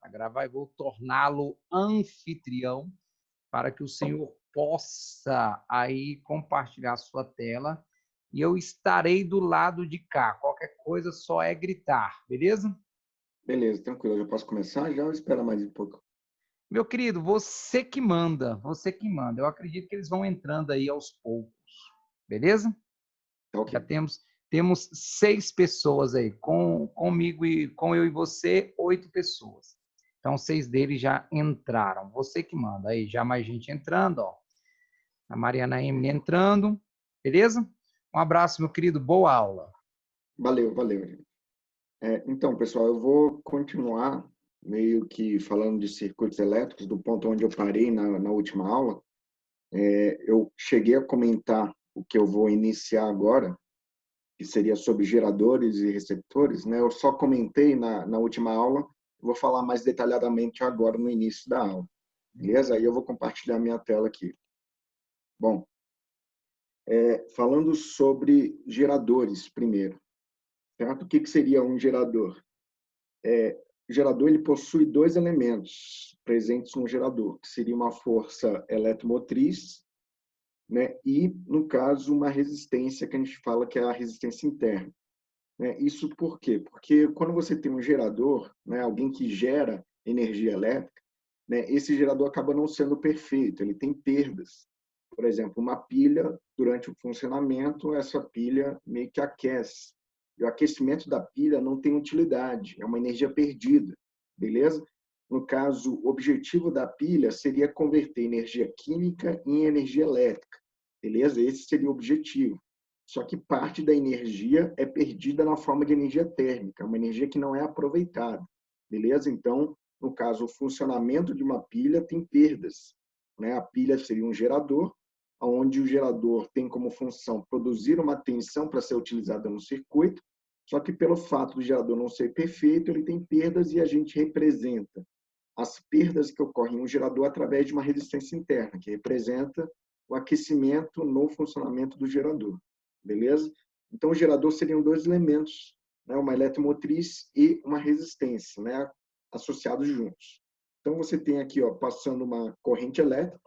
a gravar e vou torná-lo anfitrião para que o senhor possa aí compartilhar a sua tela e eu estarei do lado de cá. Qualquer coisa só é gritar, beleza? Beleza, tranquilo. Eu já posso começar já ou espera mais um pouco? Meu querido, você que manda, você que manda. Eu acredito que eles vão entrando aí aos poucos, beleza? Tá Já ok. temos 6 pessoas aí, comigo e com eu e você, 8 pessoas. Então, 6 deles já entraram. Você que manda. Aí, já mais gente entrando, ó. A Mariana Emily entrando, beleza? Um abraço, meu querido. Boa aula. Valeu, valeu, gente. Então, pessoal, eu vou continuar meio que falando de circuitos elétricos, do ponto onde eu parei na última aula. Eu cheguei a comentar o que eu vou iniciar agora, que seria sobre geradores e receptores, né? Eu só comentei na última aula, vou falar mais detalhadamente agora no início da aula, beleza? Aí eu vou compartilhar minha tela aqui. Bom, falando sobre geradores primeiro, certo? O que seria um gerador? O gerador ele possui dois elementos presentes no gerador, que seria uma força eletromotriz, né? E, no caso, uma resistência que a gente fala que é a resistência interna. Né? Isso por quê? Porque quando você tem um gerador, né, alguém que gera energia elétrica, né, esse gerador acaba não sendo perfeito, ele tem perdas. Por exemplo, uma pilha, durante o funcionamento, essa pilha meio que aquece. E o aquecimento da pilha não tem utilidade, é uma energia perdida, beleza? No caso, o objetivo da pilha seria converter energia química em energia elétrica, beleza? Esse seria o objetivo. Só que parte da energia é perdida na forma de energia térmica, uma energia que não é aproveitada, beleza? Então, no caso, o funcionamento de uma pilha tem perdas, né? A pilha seria um gerador, onde o gerador tem como função produzir uma tensão para ser utilizada no circuito, só que pelo fato do gerador não ser perfeito, ele tem perdas e a gente representa as perdas que ocorrem no gerador através de uma resistência interna, que representa o aquecimento no funcionamento do gerador, beleza? Então, o gerador seriam dois elementos, né? Uma eletromotriz e uma resistência, né? Associados juntos. Então, você tem aqui, ó, passando uma corrente elétrica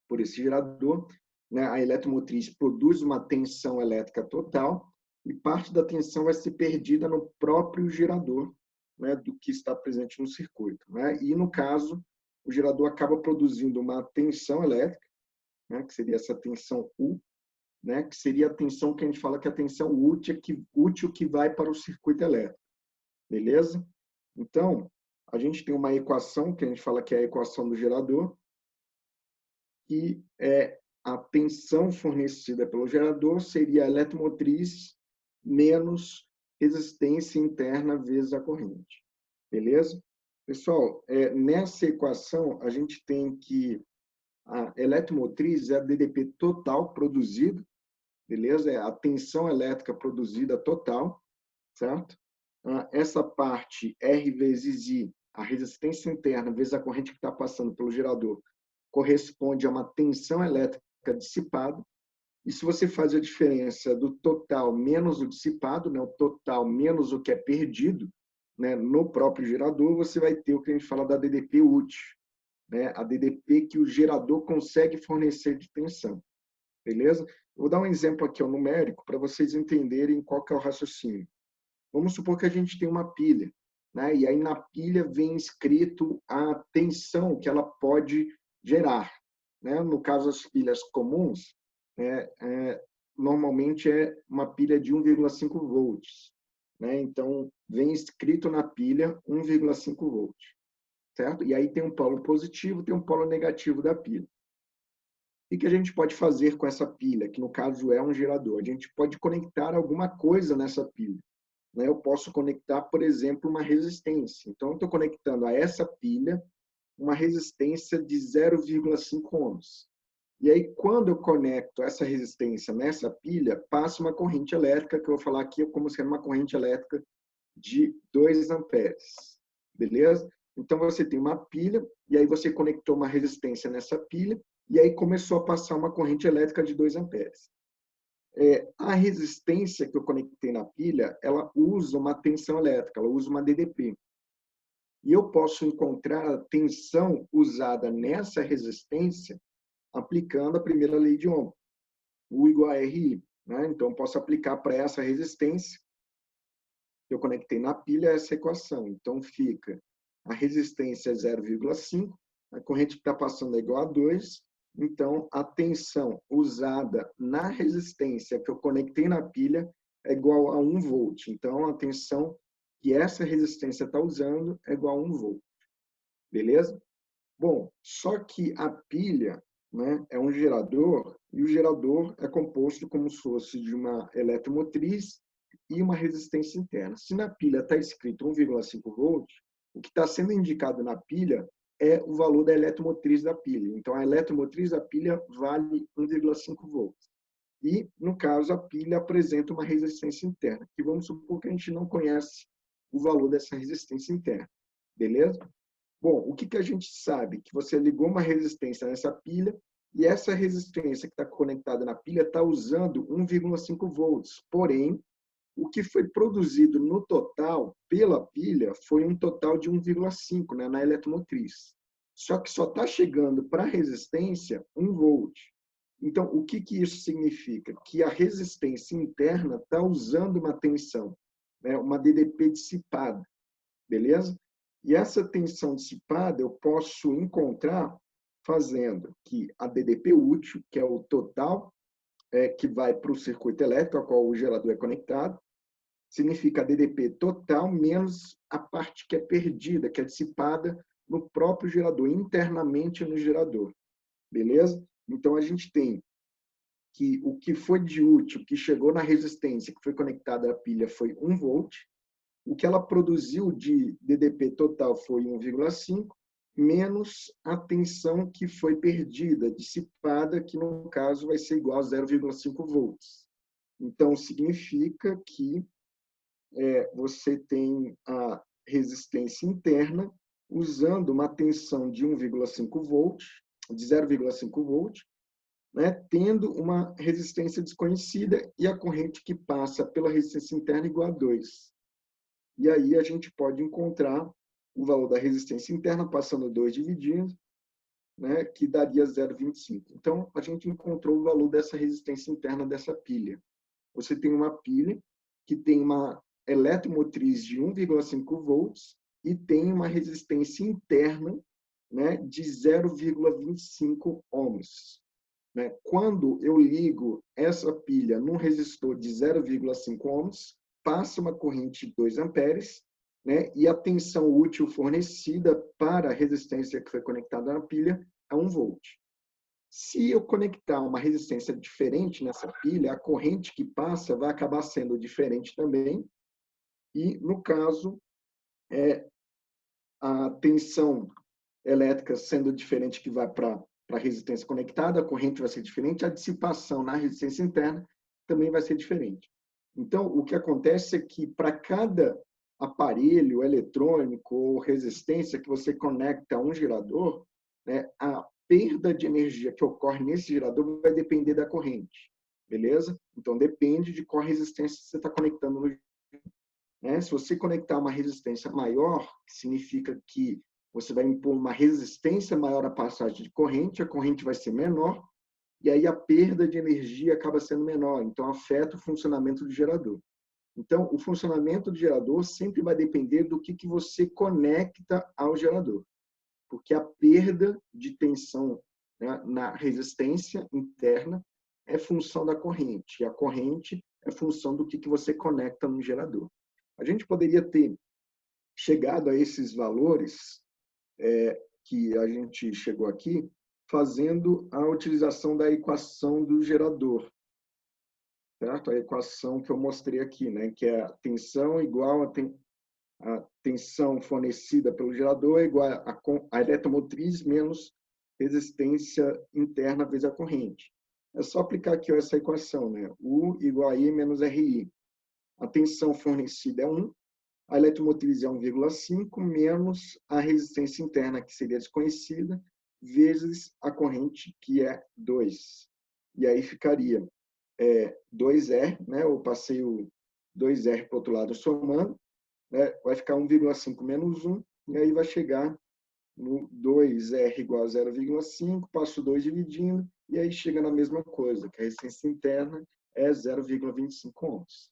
por esse gerador, né? A eletromotriz produz uma tensão elétrica total e parte da tensão vai ser perdida no próprio gerador, né? Do que está presente no circuito, né? E, no caso, o gerador acaba produzindo uma tensão elétrica, né? Que seria essa tensão U, né? Que seria a tensão que a gente fala que é a tensão útil que vai para o circuito elétrico, beleza? Então, a gente tem uma equação que a gente fala que é a equação do gerador, que é a tensão fornecida pelo gerador seria a eletromotriz menos resistência interna vezes a corrente, beleza? Pessoal, nessa equação, a gente tem que a eletromotriz é a DDP total produzida, beleza? É a tensão elétrica produzida total, certo? Essa parte R vezes I, a resistência interna vezes a corrente que está passando pelo gerador, corresponde a uma tensão elétrica dissipada. E se você faz a diferença do total menos o dissipado, né, o total menos o que é perdido, né, no próprio gerador, você vai ter o que a gente fala da DDP útil, né, a DDP que o gerador consegue fornecer de tensão. Beleza? Vou dar um exemplo aqui, numérico, para vocês entenderem qual que é o raciocínio. Vamos supor que a gente tem uma pilha, né? E aí na pilha vem escrito a tensão que ela pode gerar, né? No caso das pilhas comuns, normalmente é uma pilha de 1,5 volts, né? Então vem escrito na pilha 1,5 volts, certo? E aí tem um polo positivo, tem um polo negativo da pilha. O que a gente pode fazer com essa pilha, que no caso é um gerador? A gente pode conectar alguma coisa nessa pilha. Eu posso conectar, por exemplo, uma resistência. Então, eu estou conectando a essa pilha uma resistência de 0,5 ohms. E aí, quando eu conecto essa resistência nessa pilha, passa uma corrente elétrica, que eu vou falar aqui como sendo uma corrente elétrica de 2 amperes. Beleza? Então, você tem uma pilha, e aí você conectou uma resistência nessa pilha, e aí começou a passar uma corrente elétrica de 2 amperes. A resistência que eu conectei na pilha, ela usa uma tensão elétrica, ela usa uma DDP. e eu posso encontrar a tensão usada nessa resistência aplicando a primeira lei de Ohm, U igual a RI. Né? Então, eu posso aplicar para essa resistência que eu conectei na pilha essa equação. Então, fica a resistência é 0,5, a corrente que está passando é igual a 2, então a tensão usada na resistência que eu conectei na pilha é igual a 1 volt. Então, a tensão que essa resistência está usando é igual a 1 volt. Beleza? Bom, só que a pilha, né, é um gerador, e o gerador é composto como se fosse de uma eletromotriz e uma resistência interna. Se na pilha está escrito 1,5 volts, o que está sendo indicado na pilha é o valor da eletromotriz da pilha. Então, a eletromotriz da pilha vale 1,5 volts. E, no caso, a pilha apresenta uma resistência interna, que vamos supor que a gente não conhece o valor dessa resistência interna. Beleza? Bom, o que a gente sabe? Que você ligou uma resistência nessa pilha e essa resistência que está conectada na pilha está usando 1,5 volts. Porém, o que foi produzido no total pela pilha foi um total de 1,5, né, na eletromotriz. Só que só está chegando para a resistência 1 volt. Então, o que isso significa? Que a resistência interna está usando uma tensão, né, uma DDP dissipada. Beleza? E essa tensão dissipada eu posso encontrar fazendo que a DDP útil, que é o total que vai para o circuito elétrico ao qual o gerador é conectado, significa a DDP total menos a parte que é perdida, que é dissipada no próprio gerador, internamente no gerador. Beleza? Então, a gente tem que o que foi de útil, que chegou na resistência, que foi conectada à pilha, foi 1 volt. O que ela produziu de DDP total foi 1,5, menos a tensão que foi perdida, dissipada, que no caso vai ser igual a 0,5 volts. Então, significa que você tem a resistência interna usando uma tensão de 1,5 volts, de 0,5 volts, né, tendo uma resistência desconhecida e a corrente que passa pela resistência interna igual a 2. E aí a gente pode encontrar o valor da resistência interna passando 2 dividindo, né, que daria 0,25. Então, a gente encontrou o valor dessa resistência interna dessa pilha. Você tem uma pilha que tem uma eletromotriz de 1,5 volts e tem uma resistência interna, né, de 0,25 ohms. Né? Quando eu ligo essa pilha num resistor de 0,5 ohms, passa uma corrente de 2 amperes, né? E a tensão útil fornecida para a resistência que foi conectada na pilha é 1 volt. Se eu conectar uma resistência diferente nessa pilha, a corrente que passa vai acabar sendo diferente também. E, no caso, a tensão elétrica sendo diferente que vai para a resistência conectada, a corrente vai ser diferente, a dissipação na resistência interna também vai ser diferente. Então, o que acontece é que para cada aparelho eletrônico ou resistência que você conecta a um gerador, né, a perda de energia que ocorre nesse gerador vai depender da corrente, beleza? Então, depende de qual resistência você está conectando no gerador. Né? Se você conectar uma resistência maior, que significa que você vai impor uma resistência maior à passagem de corrente, a corrente vai ser menor, e aí a perda de energia acaba sendo menor, então afeta o funcionamento do gerador. Então, o funcionamento do gerador sempre vai depender do que você conecta ao gerador, porque a perda de tensão, né, na resistência interna é função da corrente, e a corrente é função do que você conecta no gerador. A gente poderia ter chegado a esses valores que a gente chegou aqui, fazendo a utilização da equação do gerador, certo? A equação que eu mostrei aqui, né? Que é a tensão igual a tensão fornecida pelo gerador é igual a eletromotriz menos resistência interna vezes a corrente. É só aplicar aqui essa equação, né? U igual a I menos RI. A tensão fornecida é 1, a eletromotriz é 1,5 menos a resistência interna, que seria desconhecida, vezes a corrente, que é 2. E aí ficaria 2R, né? Eu passei o 2R para o outro lado somando, né? Vai ficar 1,5 menos 1, e aí vai chegar no 2R igual a 0,5, passo 2 dividindo, e aí chega na mesma coisa, que a resistência interna é 0,25 ohms.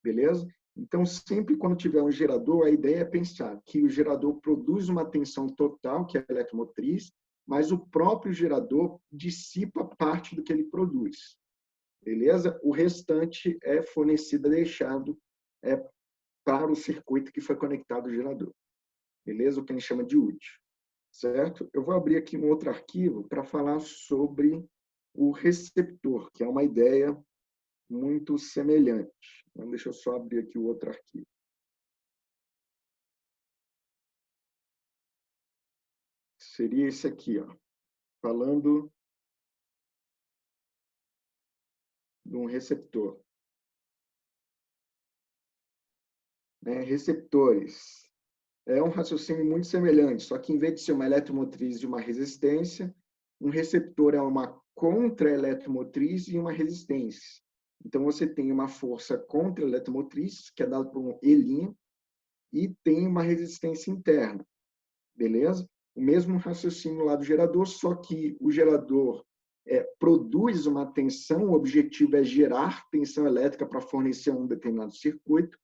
Beleza? Então, sempre quando tiver um gerador, a ideia é pensar que o gerador produz uma tensão total, que é a eletromotriz, mas o próprio gerador dissipa parte do que ele produz. Beleza? O restante é fornecido, deixado para o circuito que foi conectado ao gerador. Beleza? O que a gente chama de útil. Certo? Eu vou abrir aqui um outro arquivo para falar sobre o receptor, que é uma ideia muito semelhante. Então, deixa eu só abrir aqui o outro arquivo. Seria esse aqui, ó, falando de um receptor. Receptores. É um raciocínio muito semelhante, só que em vez de ser uma eletromotriz e uma resistência, um receptor é uma contra-eletromotriz e uma resistência. Então, você tem uma força contra-eletromotriz, que é dada por um E', e tem uma resistência interna, beleza? O mesmo raciocínio lá do gerador, só que o gerador produz uma tensão, o objetivo é gerar tensão elétrica para fornecer um determinado circuito.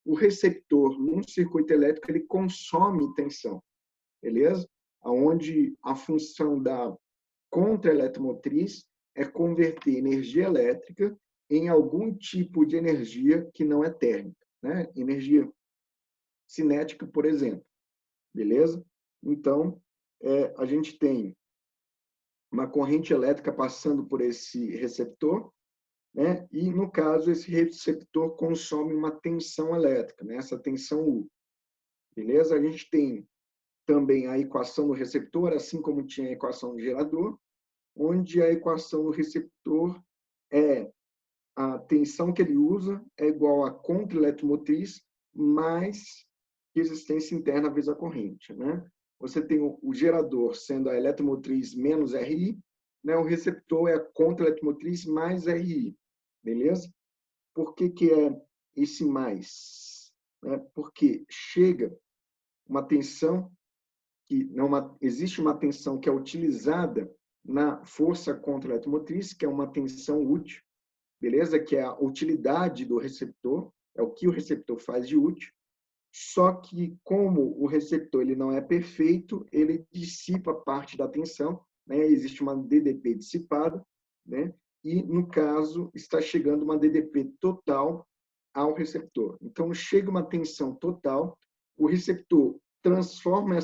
O receptor, num circuito elétrico, ele consome tensão, beleza? Onde a função da contra-eletromotriz é converter energia elétrica em algum tipo de energia que não é térmica, né? Energia cinética, por exemplo, beleza? Então, a gente tem uma corrente elétrica passando por esse receptor, né? E, no caso, esse receptor consome uma tensão elétrica, né? Essa tensão U. Beleza? A gente tem também a equação do receptor, assim como tinha a equação do gerador, onde a equação do receptor é a tensão que ele usa é igual a contra-eletromotriz mais resistência interna vezes a corrente, né? Você tem o gerador sendo a eletromotriz menos RI, né? O receptor é a contra-eletromotriz mais RI, beleza? Por que é esse mais? Porque chega uma tensão que não existe uma tensão que é utilizada na força contra-eletromotriz, que é uma tensão útil, beleza? Que é a utilidade do receptor, é o que o receptor faz de útil. Só que, como o receptor ele não é perfeito, ele dissipa parte da tensão, né? Existe uma DDP dissipada, né? E, no caso, está chegando uma DDP total ao receptor. Então, chega uma tensão total, o receptor transforma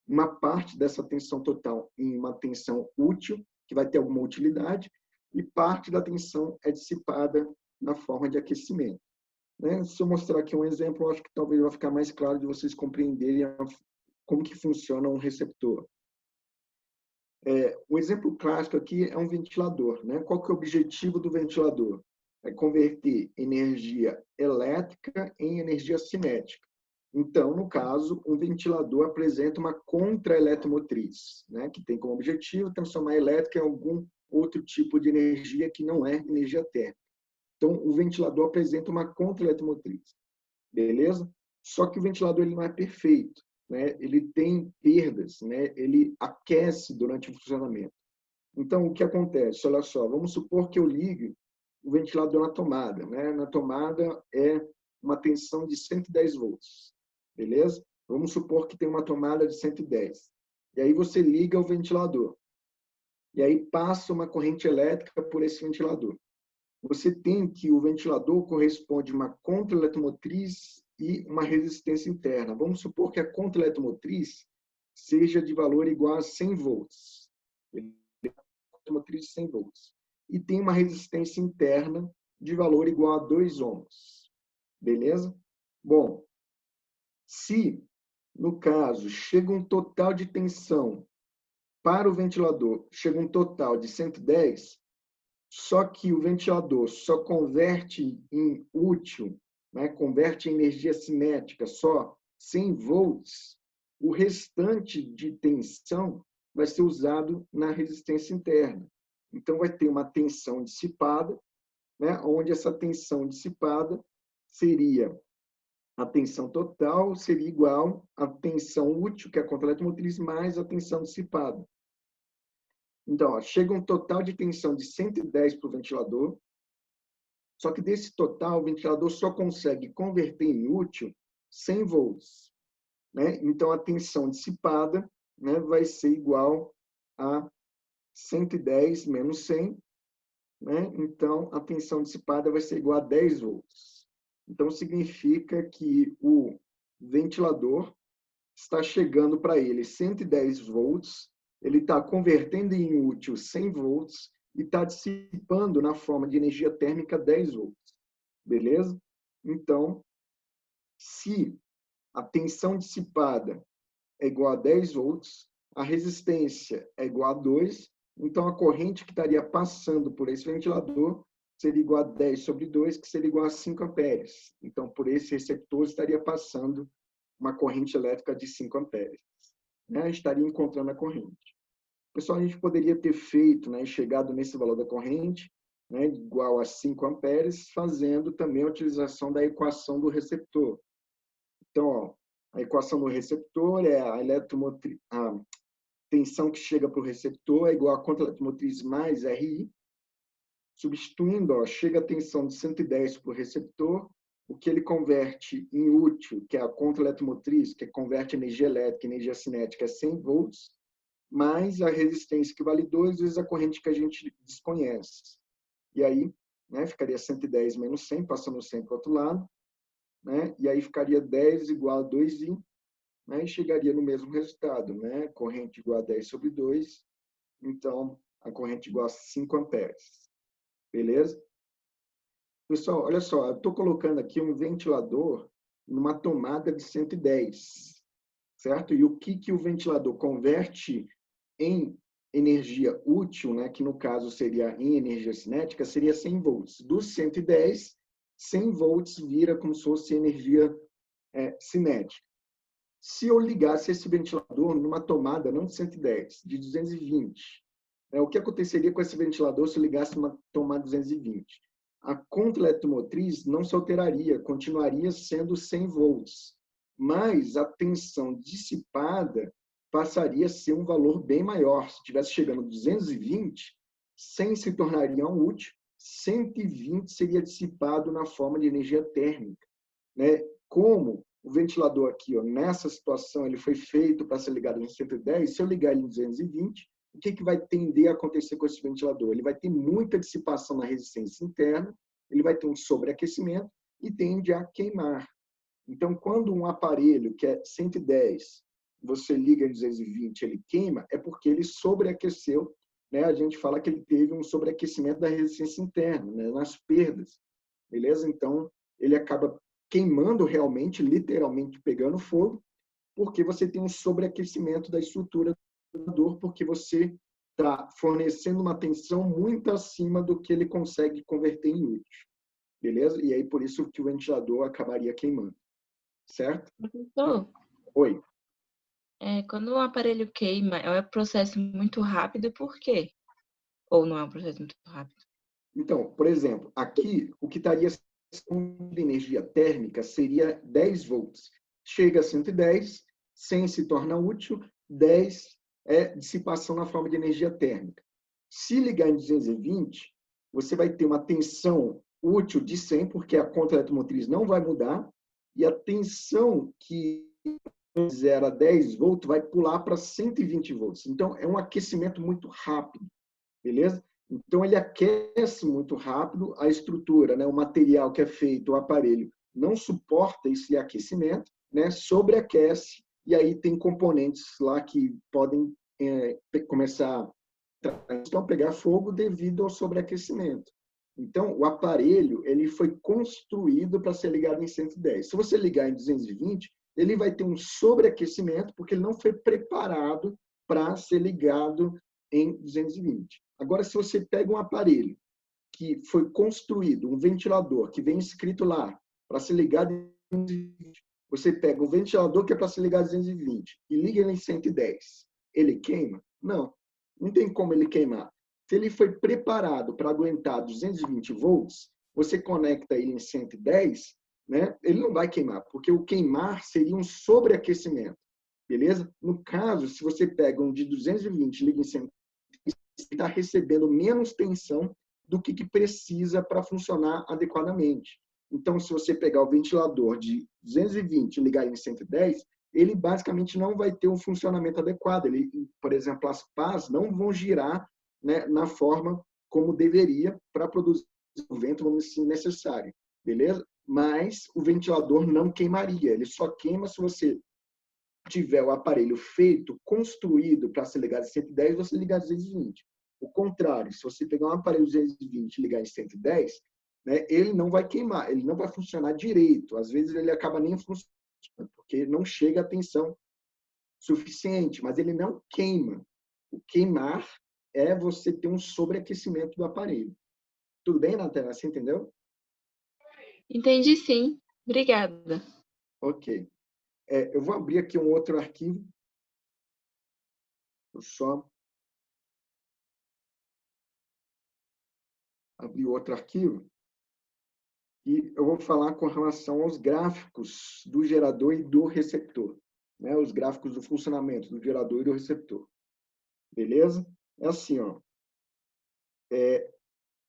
uma parte dessa tensão total em uma tensão útil, que vai ter alguma utilidade, e parte da tensão é dissipada na forma de aquecimento. Né? Se eu mostrar aqui um exemplo, eu acho que talvez vai ficar mais claro de vocês compreenderem como que funciona um receptor. O exemplo clássico aqui é um ventilador. Né? Qual que é o objetivo do ventilador? É converter energia elétrica em energia cinética. Então, no caso, um ventilador apresenta uma contra-eletromotriz, né? Que tem como objetivo transformar a elétrica em algum outro tipo de energia que não é energia térmica. Então, o ventilador apresenta uma contra-eletromotriz, beleza? Só que o ventilador ele não é perfeito, né? Ele tem perdas, né? Ele aquece durante o funcionamento. Então, o que acontece? Olha só, vamos supor que eu ligue o ventilador na tomada, né? Na tomada é uma tensão de 110 volts, beleza? Vamos supor que tem uma tomada de 110. E aí você liga o ventilador. E aí passa uma corrente elétrica por esse ventilador. Você tem que o ventilador corresponde a uma contra-eletromotriz e uma resistência interna. Vamos supor que a contra-eletromotriz seja de valor igual a 100 volts. Eletromotriz de 100 volts. E tem uma resistência interna de valor igual a 2 ohms. Beleza? Bom, se, no caso, chega um total de tensão para o ventilador, chega um total de 110, só que o ventilador só converte em útil, né, converte em energia cinética só 100 volts, o restante de tensão vai ser usado na resistência interna. Então, vai ter uma tensão dissipada, né, onde essa tensão dissipada seria a tensão total seria igual à tensão útil, que é a contra-eletromotriz, mais a tensão dissipada. Então, ó, chega um total de tensão de 110 para o ventilador, só que desse total, o ventilador só consegue converter em útil 100 volts. Né? Então, a tensão dissipada, né, vai ser igual a 110 menos 100. Né? Então, a tensão dissipada vai ser igual a 10 volts. Então, significa que o ventilador está chegando para ele 110 volts, ele está convertendo em útil 100 volts e está dissipando na forma de energia térmica 10 volts. Beleza? Então, se a tensão dissipada é igual a 10 volts, a resistência é igual a 2, então a corrente que estaria passando por esse ventilador seria igual a 10 sobre 2, que seria igual a 5 amperes. Então, por esse receptor estaria passando uma corrente elétrica de 5 amperes. Né? Estaria encontrando a corrente. Pessoal, a gente poderia ter feito, né, chegado nesse valor da corrente, né, igual a 5 amperes, fazendo também a utilização da equação do receptor. Então, ó, a equação do receptor é a tensão que chega para o receptor é igual a contra-eletromotriz mais RI. Substituindo, ó, chega a tensão de 110 para o receptor, o que ele converte em útil, que é a contra-eletromotriz, que converte energia elétrica em energia cinética, é 100 volts, mais a resistência que vale 2 vezes a corrente que a gente desconhece. E aí, né, ficaria 110 menos 100, passando 100 para o outro lado, né, e aí ficaria 10 igual a 2i, né, e chegaria no mesmo resultado, né, corrente igual a 10 sobre 2, então a corrente igual a 5 amperes. Beleza? Pessoal, olha só, eu estou colocando aqui um ventilador numa tomada de 110, certo? E o que o ventilador converte em energia útil, né, que no caso seria em energia cinética, seria 100 volts. Dos 110, 100 volts vira como se fosse energia cinética. Se eu ligasse esse ventilador numa tomada não de 110, de 220, o que aconteceria com esse ventilador se eu ligasse numa tomada de 220? A contra-eletromotriz não se alteraria, continuaria sendo 100 volts, mas a tensão dissipada passaria a ser um valor bem maior. Se estivesse chegando a 220, 100 se tornaria um útil, 120 seria dissipado na forma de energia térmica. Né? Como o ventilador aqui, ó, nessa situação, ele foi feito para ser ligado em 110, se eu ligar ele em 220, o que vai tender a acontecer com esse ventilador? Ele vai ter muita dissipação na resistência interna, ele vai ter um sobreaquecimento e tende a queimar. Então, quando um aparelho que é 110, você liga em 220, ele queima, é porque ele sobreaqueceu, né? A gente fala que ele teve um sobreaquecimento da resistência interna, né? Nas perdas, beleza? Então, ele acaba queimando realmente, literalmente pegando fogo, porque você tem um sobreaquecimento da estrutura do dor, porque você está fornecendo uma tensão muito acima do que ele consegue converter em útil. Beleza? E aí, por isso que o ventilador acabaria queimando. Certo? Professor, Oi. Quando o aparelho queima, é um processo muito rápido, por quê? Ou não é um processo muito rápido? Então, por exemplo, aqui o que estaria de energia térmica seria 10 volts. Chega a 110, 100 se torna útil, 10 é dissipação na forma de energia térmica. Se ligar em 220, você vai ter uma tensão útil de 100, porque a contra-eletromotriz não vai mudar, e a tensão que era 10 volts vai pular para 120 volts. Então, é um aquecimento muito rápido, beleza? Então, ele aquece muito rápido a estrutura, né? O material que é feito, o aparelho, não suporta esse aquecimento, né? Sobreaquece, e aí tem componentes lá que podem começar a pegar fogo devido ao sobreaquecimento. Então, o aparelho ele foi construído para ser ligado em 110. Se você ligar em 220, ele vai ter um sobreaquecimento, porque ele não foi preparado para ser ligado em 220. Agora, se você pega um aparelho que foi construído, um ventilador que vem escrito lá para ser ligado em 220, você pega o ventilador que é para ser ligado em 220 e liga ele em 110, ele queima? Não, não tem como ele queimar. Se ele foi preparado para aguentar 220 volts, você conecta ele em 110, né? Ele não vai queimar, porque o queimar seria um sobreaquecimento, beleza? No caso, se você pega um de 220 e liga em 100, você está recebendo menos tensão do que precisa para funcionar adequadamente. Então, se você pegar o ventilador de 220 e ligar em 110, ele basicamente não vai ter um funcionamento adequado. Ele, por exemplo, as pás não vão girar, né, na forma como deveria para produzir o vento, vamos dizer, necessário, beleza? Mas o ventilador não queimaria. Ele só queima se você tiver o aparelho feito, construído para ser ligado em 110, você ligar em 220. O contrário, se você pegar um aparelho 220 e ligar em 110, né, ele não vai queimar, ele não vai funcionar direito. Às vezes ele acaba nem funcionando, porque não chega a tensão suficiente, mas ele não queima. O queimar é você ter um sobreaquecimento do aparelho. Tudo bem, Natana? Você entendeu? Entendi, sim. Obrigada. Ok. Eu vou abrir aqui um outro arquivo. Eu só abrir outro arquivo. E eu vou falar com relação aos gráficos do gerador e do receptor, né? Os gráficos do funcionamento do gerador e do receptor. Beleza? É assim, ó.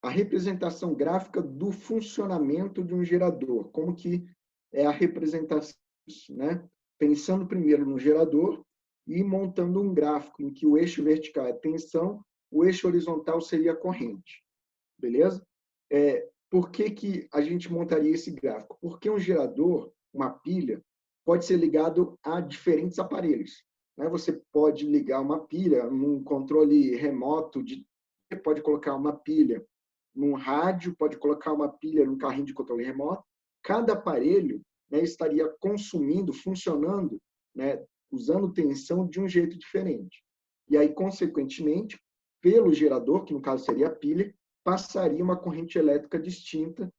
A representação gráfica do funcionamento de um gerador. Como que é a representação, né? Pensando primeiro no gerador e montando um gráfico em que o eixo vertical é tensão, o eixo horizontal seria a corrente. Beleza? Por que a gente montaria esse gráfico? Porque um gerador, uma pilha, pode ser ligado a diferentes aparelhos, né? Você pode ligar uma pilha num controle remoto, pode colocar uma pilha num rádio, pode colocar uma pilha num carrinho de controle remoto. Cada aparelho, né, estaria consumindo, funcionando, né, usando tensão de um jeito diferente. E aí, consequentemente, pelo gerador, que no caso seria a pilha, passaria uma corrente elétrica distinta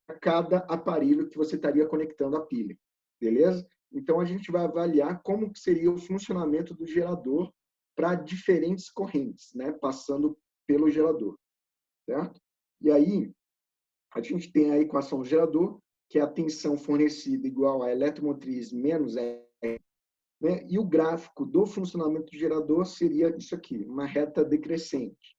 a cada aparelho que você estaria conectando à pilha. Beleza? Então, a gente vai avaliar como seria o funcionamento do gerador para diferentes correntes, né, passando pelo gerador. Certo? E aí, a gente tem a equação do gerador, que é a tensão fornecida igual a eletromotriz menos R, né? E o gráfico do funcionamento do gerador seria isso aqui, uma reta decrescente.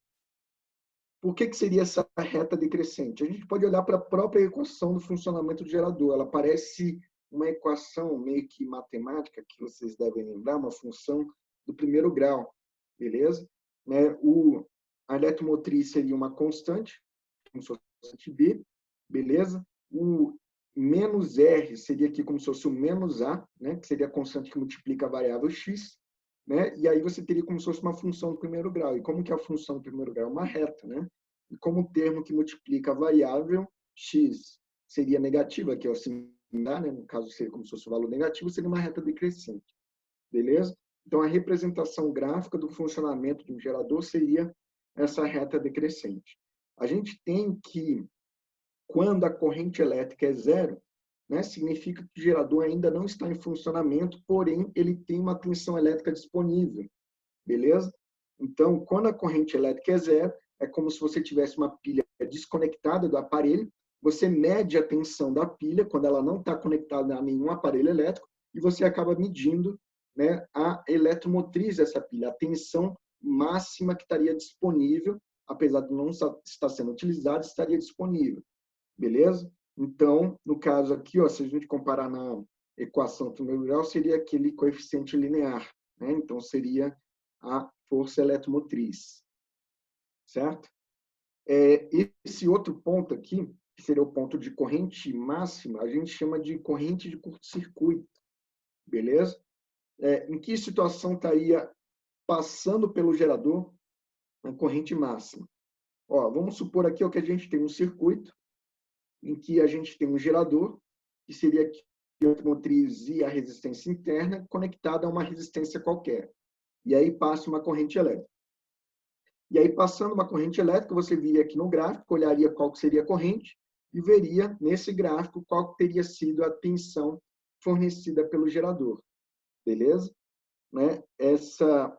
Por que seria essa reta decrescente? A gente pode olhar para a própria equação do funcionamento do gerador. Ela parece uma equação meio que matemática, que vocês devem lembrar, uma função do primeiro grau, beleza? A eletromotriz seria uma constante, como se fosse constante B, beleza? O menos R seria aqui como se fosse o menos A, né? Que seria a constante que multiplica a variável X, né? E aí você teria como se fosse uma função do primeiro grau. E como que é a função do primeiro grau? Uma reta, né? E como o termo que multiplica a variável x seria negativa, que é o similar, né? No caso seria como se fosse o valor negativo, seria uma reta decrescente. Beleza? Então, a representação gráfica do funcionamento de um gerador seria essa reta decrescente. A gente tem que, quando a corrente elétrica é zero, né, significa que o gerador ainda não está em funcionamento, porém, ele tem uma tensão elétrica disponível. Beleza? Então, quando a corrente elétrica é zero, é como se você tivesse uma pilha desconectada do aparelho, você mede a tensão da pilha quando ela não está conectada a nenhum aparelho elétrico e você acaba medindo, né, a eletromotriz dessa pilha, a tensão máxima que estaria disponível, apesar de não estar sendo utilizada, estaria disponível. Beleza? Então, no caso aqui, ó, se a gente comparar na equação do primeiro grau, seria aquele coeficiente linear, né? Então, seria a força eletromotriz. Certo? Esse outro ponto aqui, que seria o ponto de corrente máxima, a gente chama de corrente de curto-circuito. Beleza? Em que situação estaria passando pelo gerador a corrente máxima? Ó, vamos supor aqui ó, que a gente tem um circuito em que a gente tem um gerador, que seria aqui a eletromotriz e a resistência interna conectada a uma resistência qualquer. E aí passa uma corrente elétrica. E aí, passando uma corrente elétrica, você viria aqui no gráfico, olharia qual seria a corrente e veria, nesse gráfico, qual teria sido a tensão fornecida pelo gerador. Beleza? Né? Essa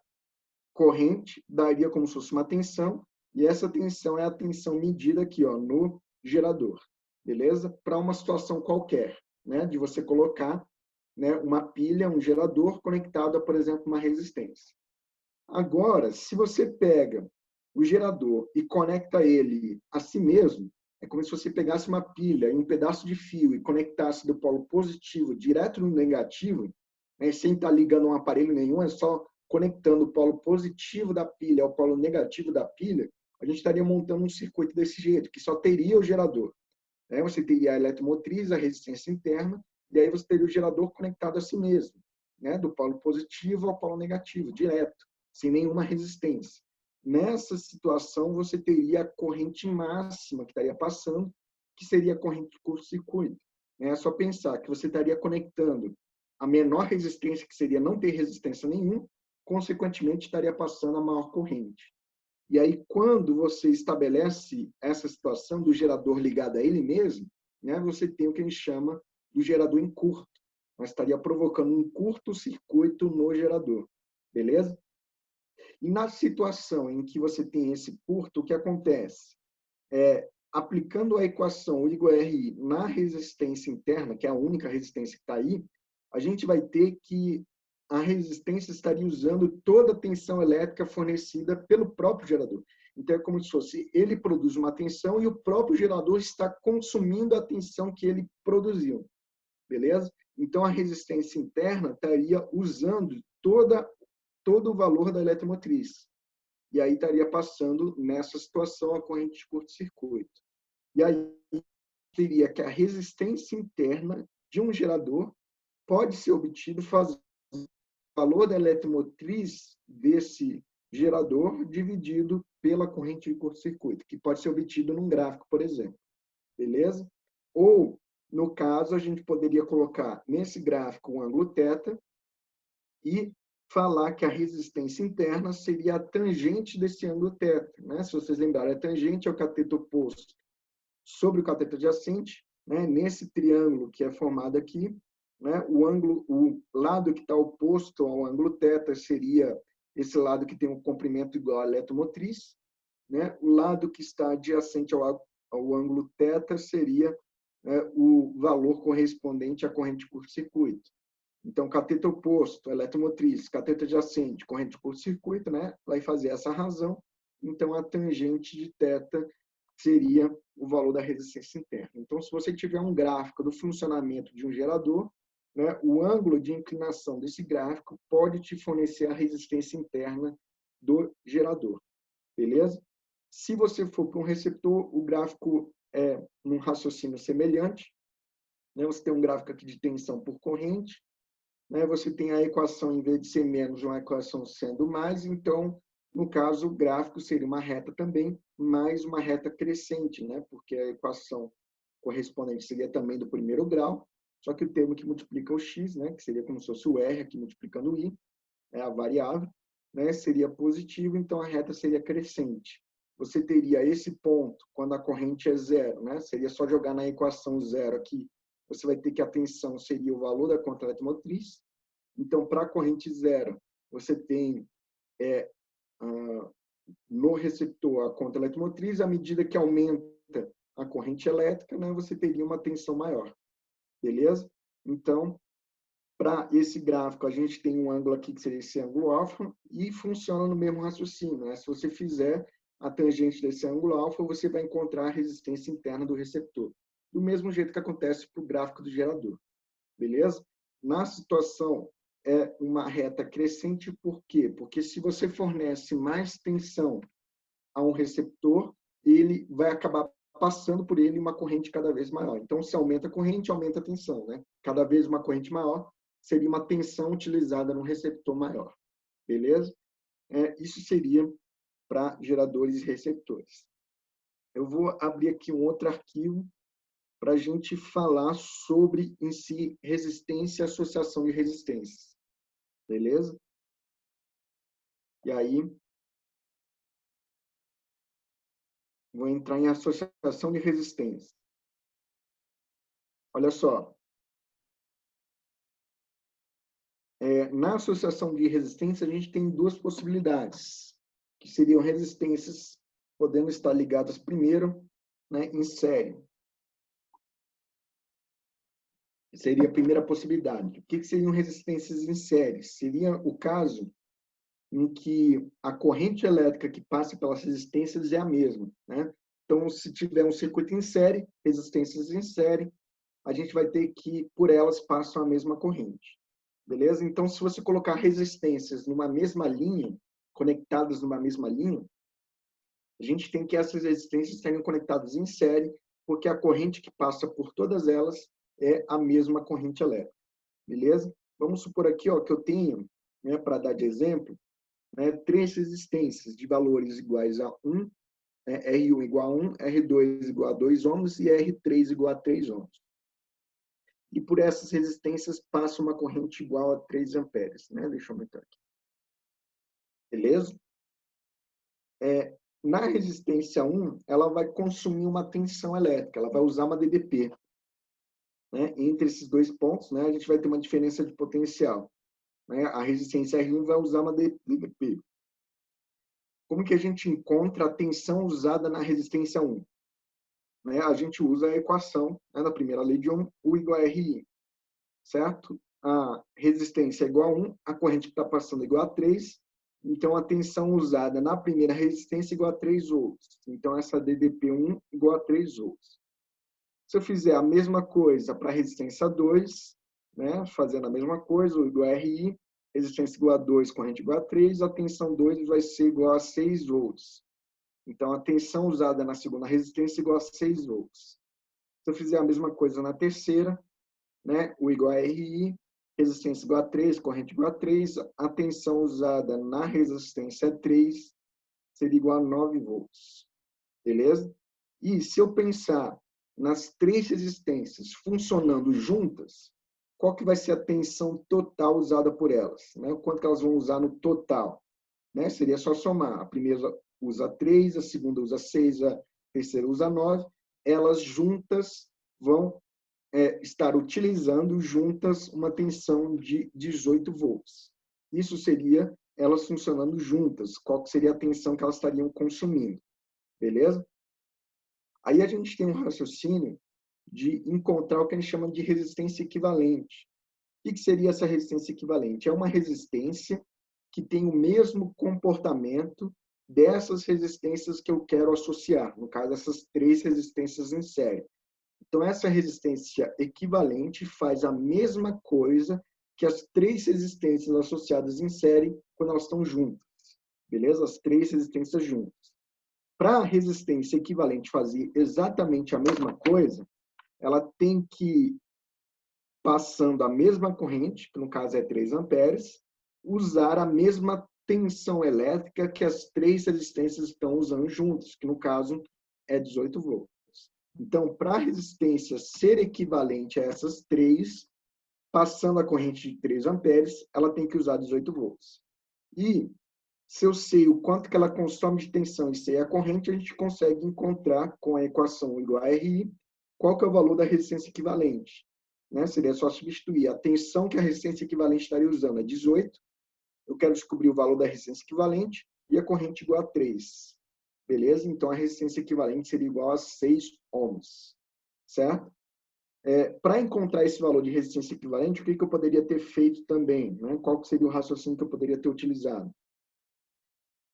corrente daria como se fosse uma tensão, e essa tensão é a tensão medida aqui ó, no gerador. Beleza? Para uma situação qualquer. né, de você colocar, né, uma pilha, um gerador conectado a, por exemplo, uma resistência. Agora, se você pega o gerador e conecta ele a si mesmo, é como se você pegasse uma pilha e um pedaço de fio e conectasse do polo positivo direto no negativo, né, sem estar ligando um aparelho nenhum, é só conectando o polo positivo da pilha ao polo negativo da pilha, a gente estaria montando um circuito desse jeito, que só teria o gerador. Né? Você teria a eletromotriz, a resistência interna, e aí você teria o gerador conectado a si mesmo, né? Do polo positivo ao polo negativo, direto, sem nenhuma resistência. Nessa situação, você teria a corrente máxima que estaria passando, que seria a corrente de curto-circuito. É só pensar que você estaria conectando a menor resistência, que seria não ter resistência nenhuma, consequentemente estaria passando a maior corrente. E aí, quando você estabelece essa situação do gerador ligado a ele mesmo, né, você tem o que a gente chama do gerador em curto. Mas estaria provocando um curto-circuito no gerador. Beleza? E na situação em que você tem esse curto, o que acontece? Aplicando a equação I/RI na resistência interna, que é a única resistência que está aí, a gente vai ter que a resistência estaria usando toda a tensão elétrica fornecida pelo próprio gerador. Então, é como se fosse, ele produz uma tensão e o próprio gerador está consumindo a tensão que ele produziu. Beleza? Então, a resistência interna estaria usando todo o valor da eletromotriz. E aí estaria passando, nessa situação, a corrente de curto-circuito. E aí teria que a resistência interna de um gerador pode ser obtido fazendo o valor da eletromotriz desse gerador dividido pela corrente de curto-circuito, que pode ser obtido num gráfico, por exemplo. Beleza? Ou, no caso, a gente poderia colocar nesse gráfico um ângulo θ e falar que a resistência interna seria a tangente desse ângulo θ. Né? Se vocês lembrarem, a tangente é o cateto oposto sobre o cateto adjacente, né? Nesse triângulo que é formado aqui, né? O lado que está oposto ao ângulo θ seria esse lado que tem um comprimento igual à eletromotriz, né? O lado que está adjacente ao ângulo θ seria o valor correspondente à corrente de curto-circuito. Então, cateto oposto, eletromotriz, cateto adjacente, corrente de curto-circuito, né? Vai fazer essa razão. Então, a tangente de θ seria o valor da resistência interna. Então, se você tiver um gráfico do funcionamento de um gerador, né, o ângulo de inclinação desse gráfico pode te fornecer a resistência interna do gerador. Beleza? Se você for para um receptor, o gráfico é um raciocínio semelhante. Né? Você tem um gráfico aqui de tensão por corrente. Né? Você tem a equação, em vez de ser menos, uma equação sendo mais. Então, no caso, o gráfico seria uma reta também, mais uma reta crescente, né? Porque a equação correspondente seria também do primeiro grau, só que o termo que multiplica o x, né? Que seria como se fosse o r aqui multiplicando o i, é a variável, né? Seria positivo, então a reta seria crescente. Você teria esse ponto quando a corrente é zero, né? Seria só jogar na equação zero aqui. Você vai ter que a tensão seria o valor da contrato motriz. Então, para a corrente zero, você tem no receptor a conta eletromotriz, à medida que aumenta a corrente elétrica, né, você teria uma tensão maior. Beleza? Então, para esse gráfico, a gente tem um ângulo aqui que seria esse ângulo alfa e funciona no mesmo raciocínio. Né? Se você fizer a tangente desse ângulo alfa, você vai encontrar a resistência interna do receptor. Do mesmo jeito que acontece para o gráfico do gerador. Beleza? Na situação, é uma reta crescente, por quê? Porque se você fornece mais tensão a um receptor, ele vai acabar passando por ele uma corrente cada vez maior. Então, se aumenta a corrente, aumenta a tensão. Né? Cada vez uma corrente maior seria uma tensão utilizada no receptor maior. Beleza? Isso seria para geradores e receptores. Eu vou abrir aqui um outro arquivo para a gente falar sobre, em si, resistência e associação de resistências. Beleza? E aí, vou entrar em associação de resistência. Olha só. Na associação de resistência, a gente tem duas possibilidades, que seriam resistências podendo estar ligadas primeiro, né, em série. Seria a primeira possibilidade. O que seriam resistências em série? Seria o caso em que a corrente elétrica que passa pelas resistências é a mesma, né? Então, se tiver um circuito em série, resistências em série, a gente vai ter que, por elas, passam a mesma corrente. Beleza? Então, se você colocar resistências numa mesma linha, conectadas numa mesma linha, a gente tem que essas resistências estarem conectadas em série, porque a corrente que passa por todas elas é a mesma corrente elétrica. Beleza? Vamos supor aqui, ó, que eu tenho, né, para dar de exemplo, né, 3 resistências de valores iguais a 1, né, R1 igual a 1, R2 igual a 2 ohms e R3 igual a 3 ohms. E por essas resistências passa uma corrente igual a 3 amperes. Né? Deixa eu aumentar aqui. Beleza? Na resistência 1, ela vai consumir uma tensão elétrica, ela vai usar uma DDP. Né? Entre esses dois pontos, né, a gente vai ter uma diferença de potencial. Né? A resistência R1 vai usar uma DDP. Como que a gente encontra a tensão usada na resistência 1? Né? A gente usa a equação, né, da primeira lei de Ohm, U igual a RI. Certo? A resistência é igual a 1, a corrente que está passando é igual a 3, então a tensão usada na primeira resistência é igual a 3 volts. Então, essa DDP1 igual a 3 volts. Se eu fizer a mesma coisa para a resistência 2, né, fazendo a mesma coisa, U igual a RI, resistência igual a 2, corrente igual a 3, a tensão 2 vai ser igual a 6 volts. Então, a tensão usada na segunda resistência é igual a 6 volts. Se eu fizer a mesma coisa na terceira, né, U igual a RI, resistência igual a 3, corrente igual a 3, a tensão usada na resistência 3 seria igual a 9 volts. Beleza? E se eu pensar nas 3 resistências funcionando juntas, qual que vai ser a tensão total usada por elas? Né? Quanto que elas vão usar no total? Né? Seria só somar. A primeira usa 3, a segunda usa 6, a terceira usa 9. Elas juntas vão estar utilizando juntas uma tensão de 18 volts. Isso seria elas funcionando juntas. Qual seria a tensão que elas estariam consumindo? Beleza? Aí a gente tem um raciocínio de encontrar o que a gente chama de resistência equivalente. O que seria essa resistência equivalente? É uma resistência que tem o mesmo comportamento dessas resistências que eu quero associar, no caso, essas 3 resistências em série. Então, essa resistência equivalente faz a mesma coisa que as 3 resistências associadas em série quando elas estão juntas. Beleza? As 3 resistências juntas. Para a resistência equivalente fazer exatamente a mesma coisa, ela tem que, passando a mesma corrente, que no caso é 3 amperes, usar a mesma tensão elétrica que as 3 resistências estão usando juntas, que no caso é 18 volts. Então, para a resistência ser equivalente a essas 3, passando a corrente de 3 amperes, ela tem que usar 18 volts. E, se eu sei o quanto que ela consome de tensão e sei a corrente, a gente consegue encontrar com a equação igual a RI, qual que é o valor da resistência equivalente. Né? Seria só substituir a tensão que a resistência equivalente estaria usando, é 18. Eu quero descobrir o valor da resistência equivalente e a corrente igual a 3. Beleza? Então, a resistência equivalente seria igual a 6 ohms. Certo? Para encontrar esse valor de resistência equivalente, o que eu poderia ter feito também? Né? Qual seria o raciocínio que eu poderia ter utilizado?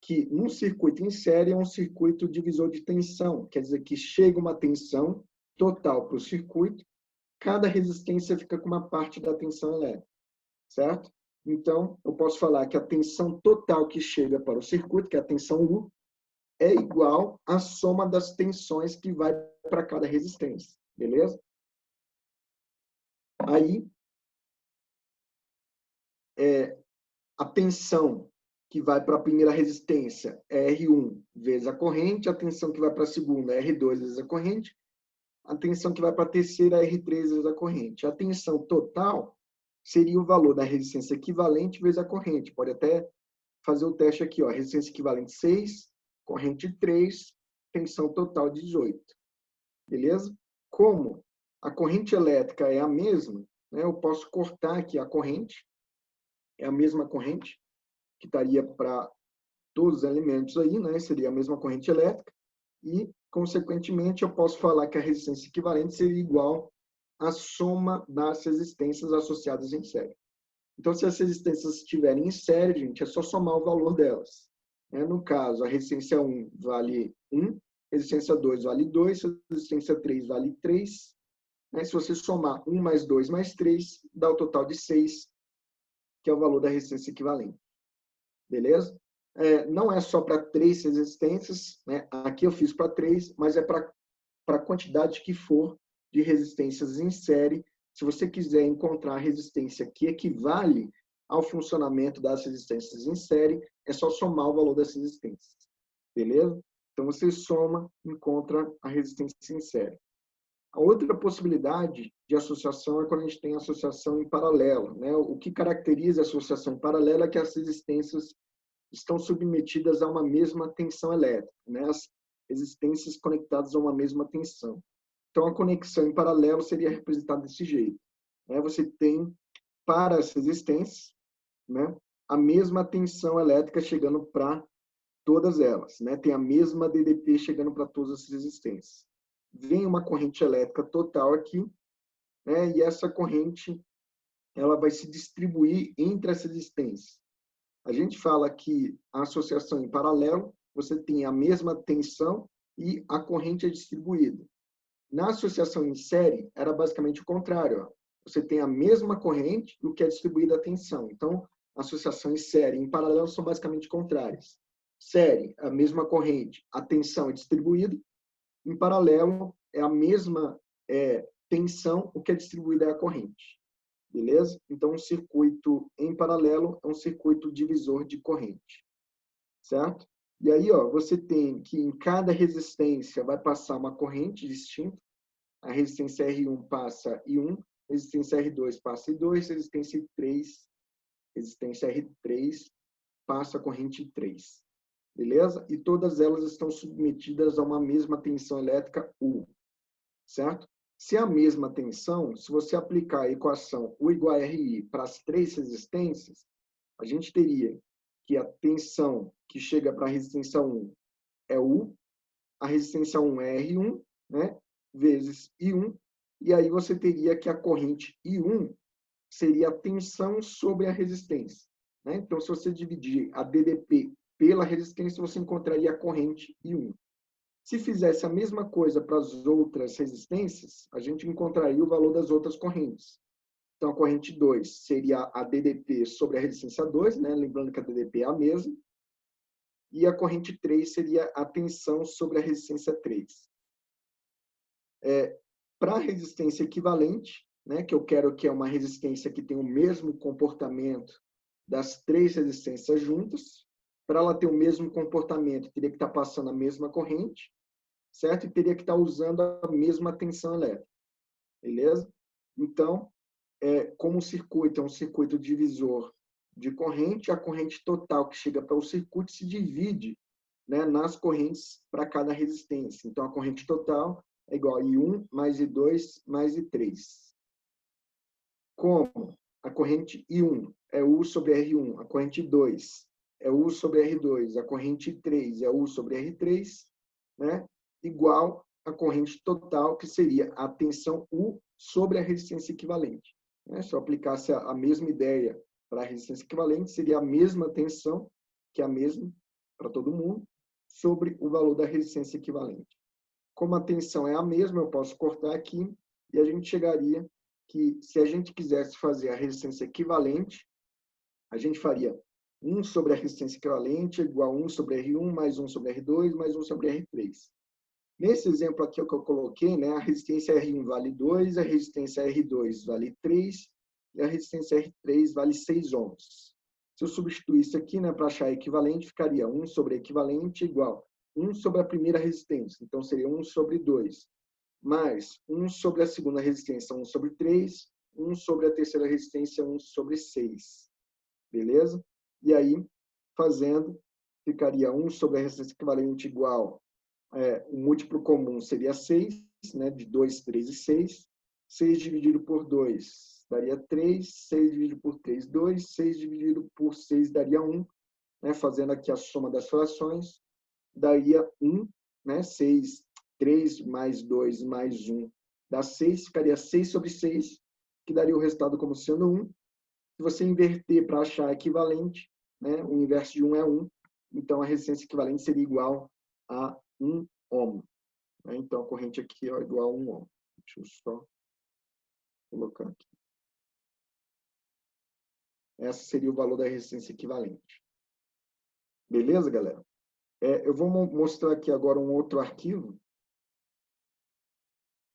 Que num circuito em série é um circuito divisor de tensão. Quer dizer que chega uma tensão total para o circuito, cada resistência fica com uma parte da tensão elétrica. Certo? Então, eu posso falar que a tensão total que chega para o circuito, que é a tensão U, é igual à soma das tensões que vai para cada resistência. Beleza? Aí, a tensão que vai para a primeira resistência é R1 vezes a corrente, a tensão que vai para a segunda é R2 vezes a corrente, a tensão que vai para a terceira é R3 vezes a corrente. A tensão total seria o valor da resistência equivalente vezes a corrente. Pode até fazer o teste aqui, ó, resistência equivalente 6, corrente 3, tensão total 18. Beleza? Como a corrente elétrica é a mesma, né, eu posso cortar aqui a corrente, é a mesma corrente, que estaria para todos os elementos aí, né, seria a mesma corrente elétrica, e, consequentemente, eu posso falar que a resistência equivalente seria igual a soma das resistências associadas em série. Então, se as resistências estiverem em série, gente, é só somar o valor delas. No caso, a resistência 1 vale 1, resistência 2 vale 2, resistência 3 vale 3. Se você somar 1 mais 2 mais 3, dá o total de 6, que é o valor da resistência equivalente. Beleza? Não é só para 3 resistências, né? Aqui eu fiz para 3, mas é para a quantidade que for de resistências em série. Se você quiser encontrar a resistência que equivale ao funcionamento das resistências em série, é só somar o valor das resistências. Beleza? Então, você soma, encontra a resistência em série. A outra possibilidade de associação é quando a gente tem associação em paralelo, né? O que caracteriza a associação em paralelo é que as resistências estão submetidas a uma mesma tensão elétrica, né? As resistências conectadas a uma mesma tensão. Então, a conexão em paralelo seria representada desse jeito, né? Você tem, para as resistências, né, a mesma tensão elétrica chegando para todas elas, né? Tem a mesma DDP chegando para todas as resistências. Vem uma corrente elétrica total aqui, né? E essa corrente ela vai se distribuir entre as resistências. A gente fala que a associação em paralelo, você tem a mesma tensão e a corrente é distribuída. Na associação em série, era basicamente o contrário. Ó. Você tem a mesma corrente do que é distribuída a tensão. Então, a associação em série e em paralelo são basicamente contrárias. Série, a mesma corrente, a tensão é distribuída. Em paralelo, é a mesma tensão, o que é distribuída é a corrente. Beleza? Então, um circuito em paralelo é um circuito divisor de corrente. Certo? E aí, ó, você tem que em cada resistência vai passar uma corrente distinta. A resistência R1 passa I1, resistência R2 passa I2, resistência R3 passa a corrente I3. Beleza? E todas elas estão submetidas a uma mesma tensão elétrica U. Certo? Se é a mesma tensão, se você aplicar a equação U igual a RI para as 3 resistências, a gente teria que a tensão que chega para a resistência 1 é U, a resistência 1 é R1, né, vezes I1, e aí você teria que a corrente I1 seria a tensão sobre a resistência. Né? Então, se você dividir a DDP pela resistência, você encontraria a corrente I1. Se fizesse a mesma coisa para as outras resistências, a gente encontraria o valor das outras correntes. Então, a corrente 2 seria a DDP sobre a resistência 2, né? Lembrando que a DDP é a mesma. E a corrente 3 seria a tensão sobre a resistência 3. Para a resistência equivalente, né? Que eu quero que é uma resistência que tenha o mesmo comportamento das 3 resistências juntas. Para ela ter o mesmo comportamento, teria que estar passando a mesma corrente, certo? E teria que estar usando a mesma tensão elétrica. Beleza? Então, como o circuito é um circuito divisor de corrente, a corrente total que chega para o circuito se divide, né, nas correntes para cada resistência. Então, a corrente total é igual a I1 mais I2 mais I3. Como a corrente I1 é U sobre R1, a corrente 2 é U sobre R2, a corrente 3 é U sobre R3, né, igual a corrente total, que seria a tensão U sobre a resistência equivalente. Se eu aplicasse a mesma ideia para a resistência equivalente, seria a mesma tensão, que é a mesma para todo mundo, sobre o valor da resistência equivalente. Como a tensão é a mesma, eu posso cortar aqui e a gente chegaria que, se a gente quisesse fazer a resistência equivalente, a gente faria 1 sobre a resistência equivalente igual a 1 sobre R1 mais 1 sobre R2 mais 1 sobre R3. Nesse exemplo aqui que eu coloquei, né, a resistência R1 vale 2, a resistência R2 vale 3 e a resistência R3 vale 6 ohms. Se eu substituir isso aqui, né, para achar equivalente, ficaria 1 sobre equivalente igual 1 sobre a primeira resistência. Então, seria 1 sobre 2. Mais 1 sobre a segunda resistência, 1 sobre 3. 1 sobre a terceira resistência, 1 sobre 6. Beleza? E aí, fazendo, ficaria 1 sobre a resistência equivalente igual o múltiplo comum seria 6, né, de 2, 3 e 6. 6 dividido por 2 daria 3, 6 dividido por 3, 2, 6 dividido por 6 daria 1, né, fazendo aqui a soma das frações, daria 1, né, 6, 3 mais 2 mais 1 dá 6, ficaria 6 sobre 6, que daria o resultado como sendo 1. Se você inverter para achar equivalente, né, o inverso de 1 é 1, então a resistência equivalente seria igual a 1 ohm. Então, a corrente aqui é igual a 1 ohm. Deixa eu só colocar aqui. Esse seria o valor da resistência equivalente. Beleza, galera? Eu vou mostrar aqui agora um outro arquivo,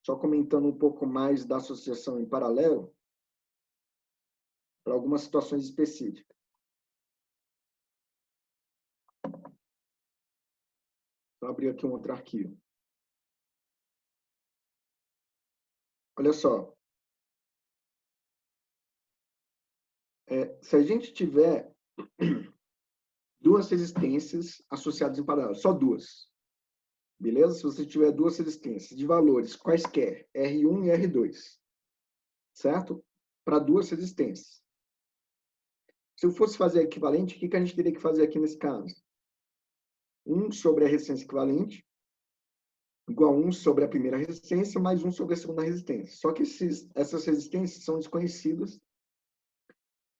só comentando um pouco mais da associação em paralelo, para algumas situações específicas. Vou abrir aqui um outro arquivo. Olha só. Se a gente tiver duas resistências associadas em paralelo, só duas, beleza? Se você tiver duas resistências de valores quaisquer, R1 e R2, certo? Para duas resistências. Se eu fosse fazer equivalente, o que a gente teria que fazer aqui nesse caso? 1 sobre a resistência equivalente, igual a 1 sobre a primeira resistência, mais 1 sobre a segunda resistência. Só que essas resistências são desconhecidas,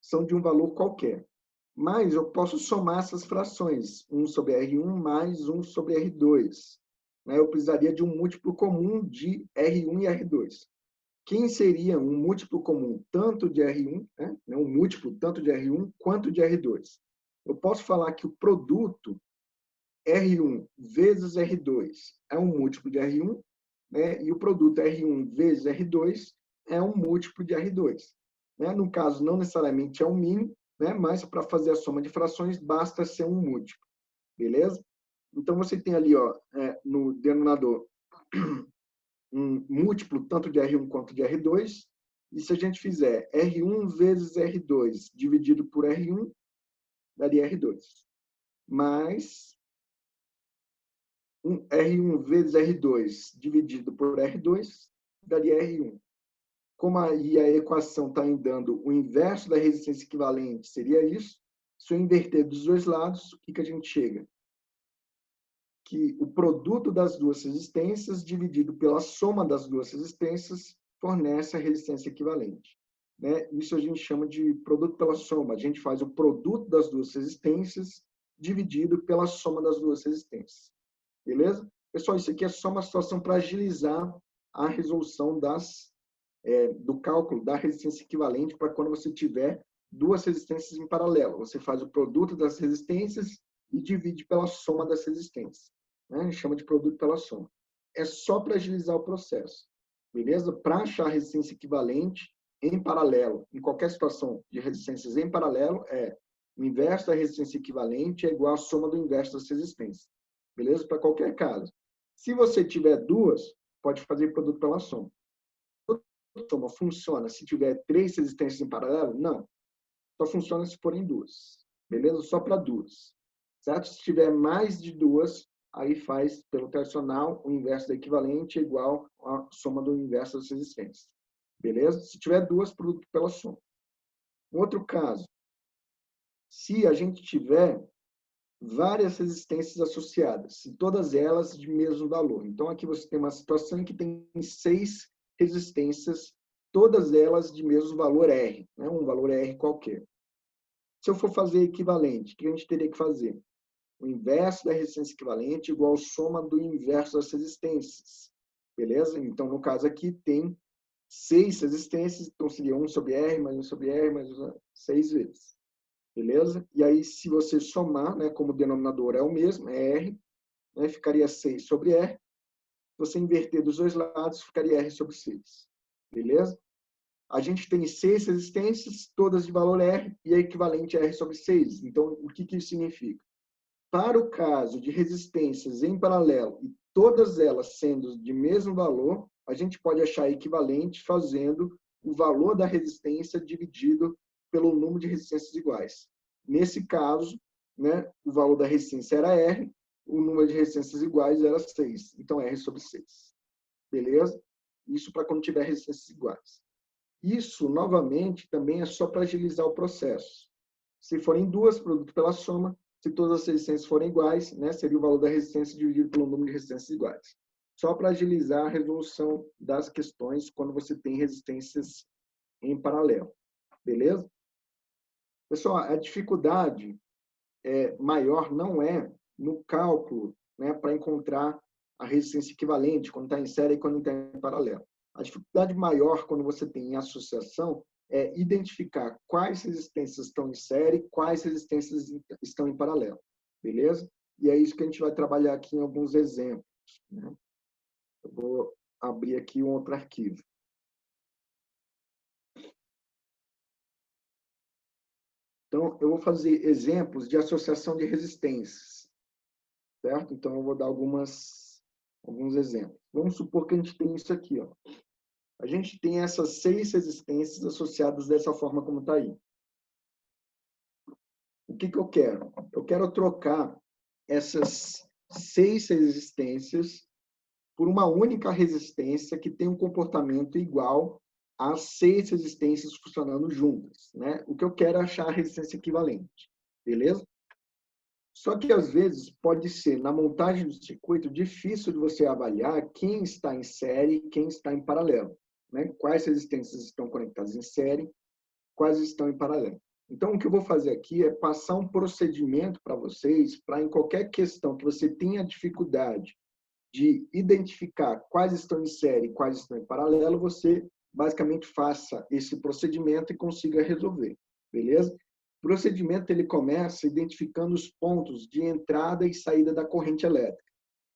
são de um valor qualquer. Mas eu posso somar essas frações, 1 sobre R1 mais 1 sobre R2. Eu precisaria de um múltiplo comum de R1 e R2. Quem seria um múltiplo comum tanto de R1, um múltiplo tanto de R1 quanto de R2? Eu posso falar que o produto R1 vezes R2 é um múltiplo de R1, e o produto R1 vezes R2 é um múltiplo de R2. No caso, não necessariamente é um mínimo, mas para fazer a soma de frações basta ser um múltiplo. Beleza? Então, você tem ali no denominador um múltiplo tanto de R1 quanto de R2, e se a gente fizer R1 vezes R2 dividido por R1, daria R2. Mais R1 vezes R2 dividido por R2, daria R1. Como aí a equação está dando o inverso da resistência equivalente, seria isso. Se eu inverter dos dois lados, o que a gente chega? Que o produto das duas resistências dividido pela soma das duas resistências fornece a resistência equivalente. Isso a gente chama de produto pela soma. A gente faz o produto das duas resistências dividido pela soma das duas resistências. Beleza? Pessoal, isso aqui é só uma situação para agilizar a resolução do cálculo da resistência equivalente para quando você tiver duas resistências em paralelo. Você faz o produto das resistências e divide pela soma das resistências. A gente chama de produto pela soma. É só para agilizar o processo. Beleza? Para achar a resistência equivalente em paralelo, em qualquer situação de resistências em paralelo, o inverso da resistência equivalente é igual à soma do inverso das resistências. Beleza? Para qualquer caso. Se você tiver duas, pode fazer produto pela soma. A soma funciona se tiver 3 resistências em paralelo? Não. Só funciona se forem duas. Beleza? Só para duas. Certo? Se tiver mais de duas, aí faz, pelo tradicional, o inverso da equivalente é igual à soma do inverso das resistências. Beleza? Se tiver duas, produto pela soma. Um outro caso, se a gente tiver várias resistências associadas, e todas elas de mesmo valor. Então, aqui você tem uma situação em que tem 6 resistências, todas elas de mesmo valor R, um valor R qualquer. Se eu for fazer equivalente, o que a gente teria que fazer? O inverso da resistência equivalente igual à soma do inverso das resistências. Beleza? Então, no caso aqui, tem 6 resistências, então seria 1 sobre R, mais 1 sobre R, mais 6 vezes. Beleza? E aí, se você somar, como o denominador é o mesmo, é R, ficaria 6 sobre R. Se você inverter dos dois lados, ficaria R sobre 6. Beleza? A gente tem 6 resistências, todas de valor R, e é equivalente a R sobre 6. Então, o que isso significa? Para o caso de resistências em paralelo e todas elas sendo de mesmo valor, a gente pode achar equivalente fazendo o valor da resistência dividido pelo número de resistências iguais. Nesse caso, o valor da resistência era R, o número de resistências iguais era 6. Então, R sobre 6. Beleza? Isso para quando tiver resistências iguais. Isso, novamente, também é só para agilizar o processo. Se forem duas, produto pela soma. Se todas as resistências forem iguais, seria o valor da resistência dividido pelo número de resistências iguais. só para agilizar a resolução das questões quando você tem resistências em paralelo. Beleza? Pessoal, a dificuldade maior não é no cálculo, né, para encontrar a resistência equivalente quando está em série e quando está em paralelo. A dificuldade maior quando você tem em associação é identificar quais resistências estão em série, quais resistências estão em paralelo. Beleza? E é isso que a gente vai trabalhar aqui em alguns exemplos, né? Eu vou abrir aqui um outro arquivo. Então, eu vou fazer exemplos de associação de resistências, certo? Então, eu vou dar alguns exemplos. Vamos supor que a gente tem isso aqui, ó. A gente tem essas 6 resistências associadas dessa forma como está aí. O que eu quero? Eu quero trocar essas 6 resistências por uma única resistência que tem um comportamento igual às 6 resistências funcionando juntas, né? O que eu quero é achar a resistência equivalente, beleza? Só que, às vezes, pode ser, na montagem do circuito, difícil de você avaliar quem está em série e quem está em paralelo, né? Quais resistências estão conectadas em série, quais estão em paralelo. Então, o que eu vou fazer aqui é passar um procedimento para vocês, para em qualquer questão que você tenha dificuldade de identificar quais estão em série e quais estão em paralelo, você basicamente faça esse procedimento e consiga resolver, beleza? O procedimento ele começa identificando os pontos de entrada e saída da corrente elétrica,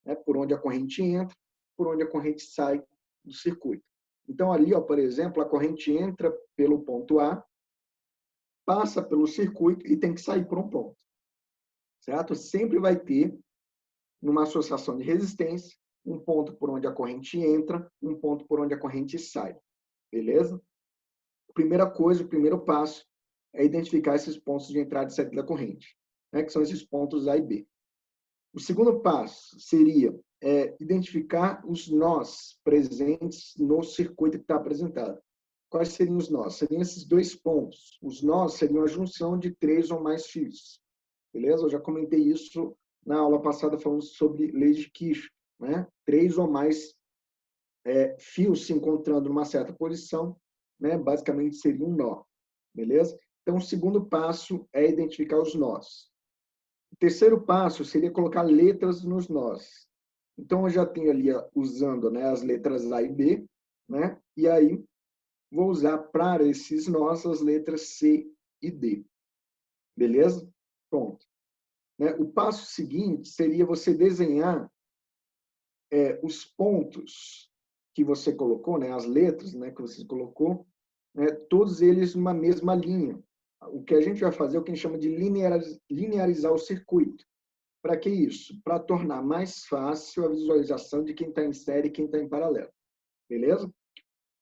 né? Por onde a corrente entra, por onde a corrente sai do circuito. Então, ali, ó, por exemplo, a corrente entra pelo ponto A, passa pelo circuito e tem que sair por um ponto, certo? Sempre vai ter, numa associação de resistência, um ponto por onde a corrente entra, um ponto por onde a corrente sai, beleza? A primeira coisa, o primeiro passo é identificar esses pontos de entrada e saída da corrente, né? Que são esses pontos A e B. O segundo passo seria identificar os nós presentes no circuito que está apresentado. Quais seriam os nós? Seriam esses 2 pontos. Os nós seriam a junção de 3 ou mais fios. Beleza? Eu já comentei isso na aula passada falando sobre leis de Kirchhoff, né? 3 ou mais fios se encontrando numa certa posição, né? Basicamente seria um nó. Beleza? Então, o segundo passo é identificar os nós. O terceiro passo seria colocar letras nos nós. Então, eu já tenho ali usando, né, as letras A e B, né? E aí vou usar para esses nós as letras C e D. Beleza? Pronto. Né? O passo seguinte seria você desenhar os pontos que você colocou, né, as letras, né, que você colocou, né, todos eles numa mesma linha. O que a gente vai fazer é o que a gente chama de linearizar o circuito. Para que isso? Para tornar mais fácil a visualização de quem está em série e quem está em paralelo. Beleza? O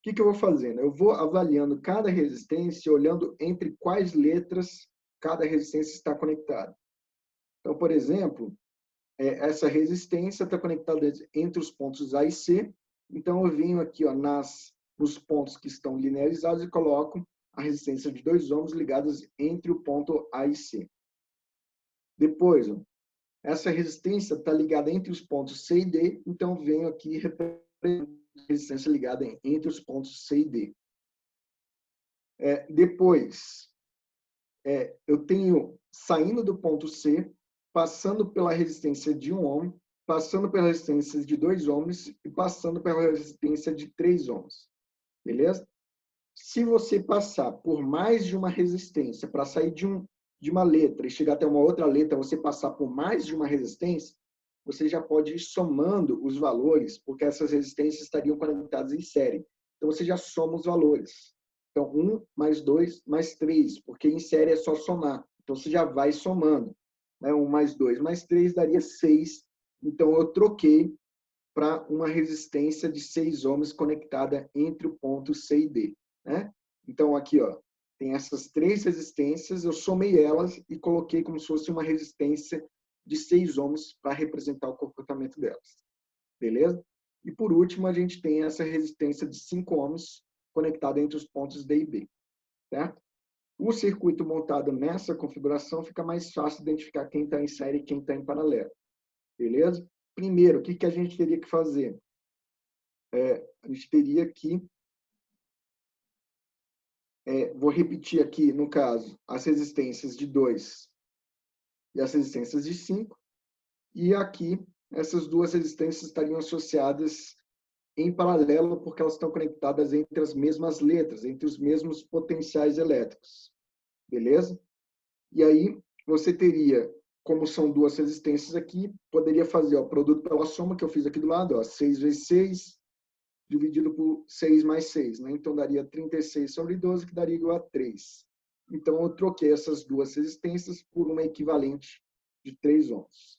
que eu vou fazendo? Eu vou avaliando cada resistência, olhando entre quais letras cada resistência está conectada. Então, por exemplo, essa resistência está conectada entre os pontos A e C. Então, eu venho aqui ó, nos pontos que estão linearizados e coloco a resistência de 2 ohms ligadas entre o ponto A e C. Depois, ó, essa resistência está ligada entre os pontos C e D, então venho aqui representando a resistência ligada entre os pontos C e D. Depois, eu tenho saindo do ponto C, passando pela resistência de 1 ohm, passando pela resistência de 2 ohms e passando pela resistência de 3 ohms. Beleza? Se você passar por mais de uma resistência para sair de uma letra e chegar até uma outra letra, você passar por mais de uma resistência, você já pode ir somando os valores, porque essas resistências estariam conectadas em série. Então, você já soma os valores. Então, 1 mais 2 mais 3, porque em série é só somar. Então, você já vai somando. 1 mais 2 mais 3 daria 6. Então, eu troquei para uma resistência de 6 ohms conectada entre o ponto C e D. Né? Então, aqui, ó, tem essas 3 resistências, eu somei elas e coloquei como se fosse uma resistência de 6 ohms para representar o comportamento delas. Beleza? E, por último, a gente tem essa resistência de 5 ohms conectada entre os pontos D e B. Certo? O circuito montado nessa configuração fica mais fácil identificar quem está em série e quem está em paralelo. Beleza? Primeiro, o que a gente teria que fazer? a gente teria que... vou repetir aqui, no caso, as resistências de 2 e as resistências de 5. E aqui, essas duas resistências estariam associadas em paralelo, porque elas estão conectadas entre as mesmas letras, entre os mesmos potenciais elétricos. Beleza? E aí, você teria, como são duas resistências aqui, poderia fazer o produto pela soma, que eu fiz aqui do lado, ó, 6 vezes 6, dividido por 6 mais 6. Né? Então, daria 36 sobre 12, que daria igual a 3. Então, eu troquei essas duas resistências por uma equivalente de 3 ohms.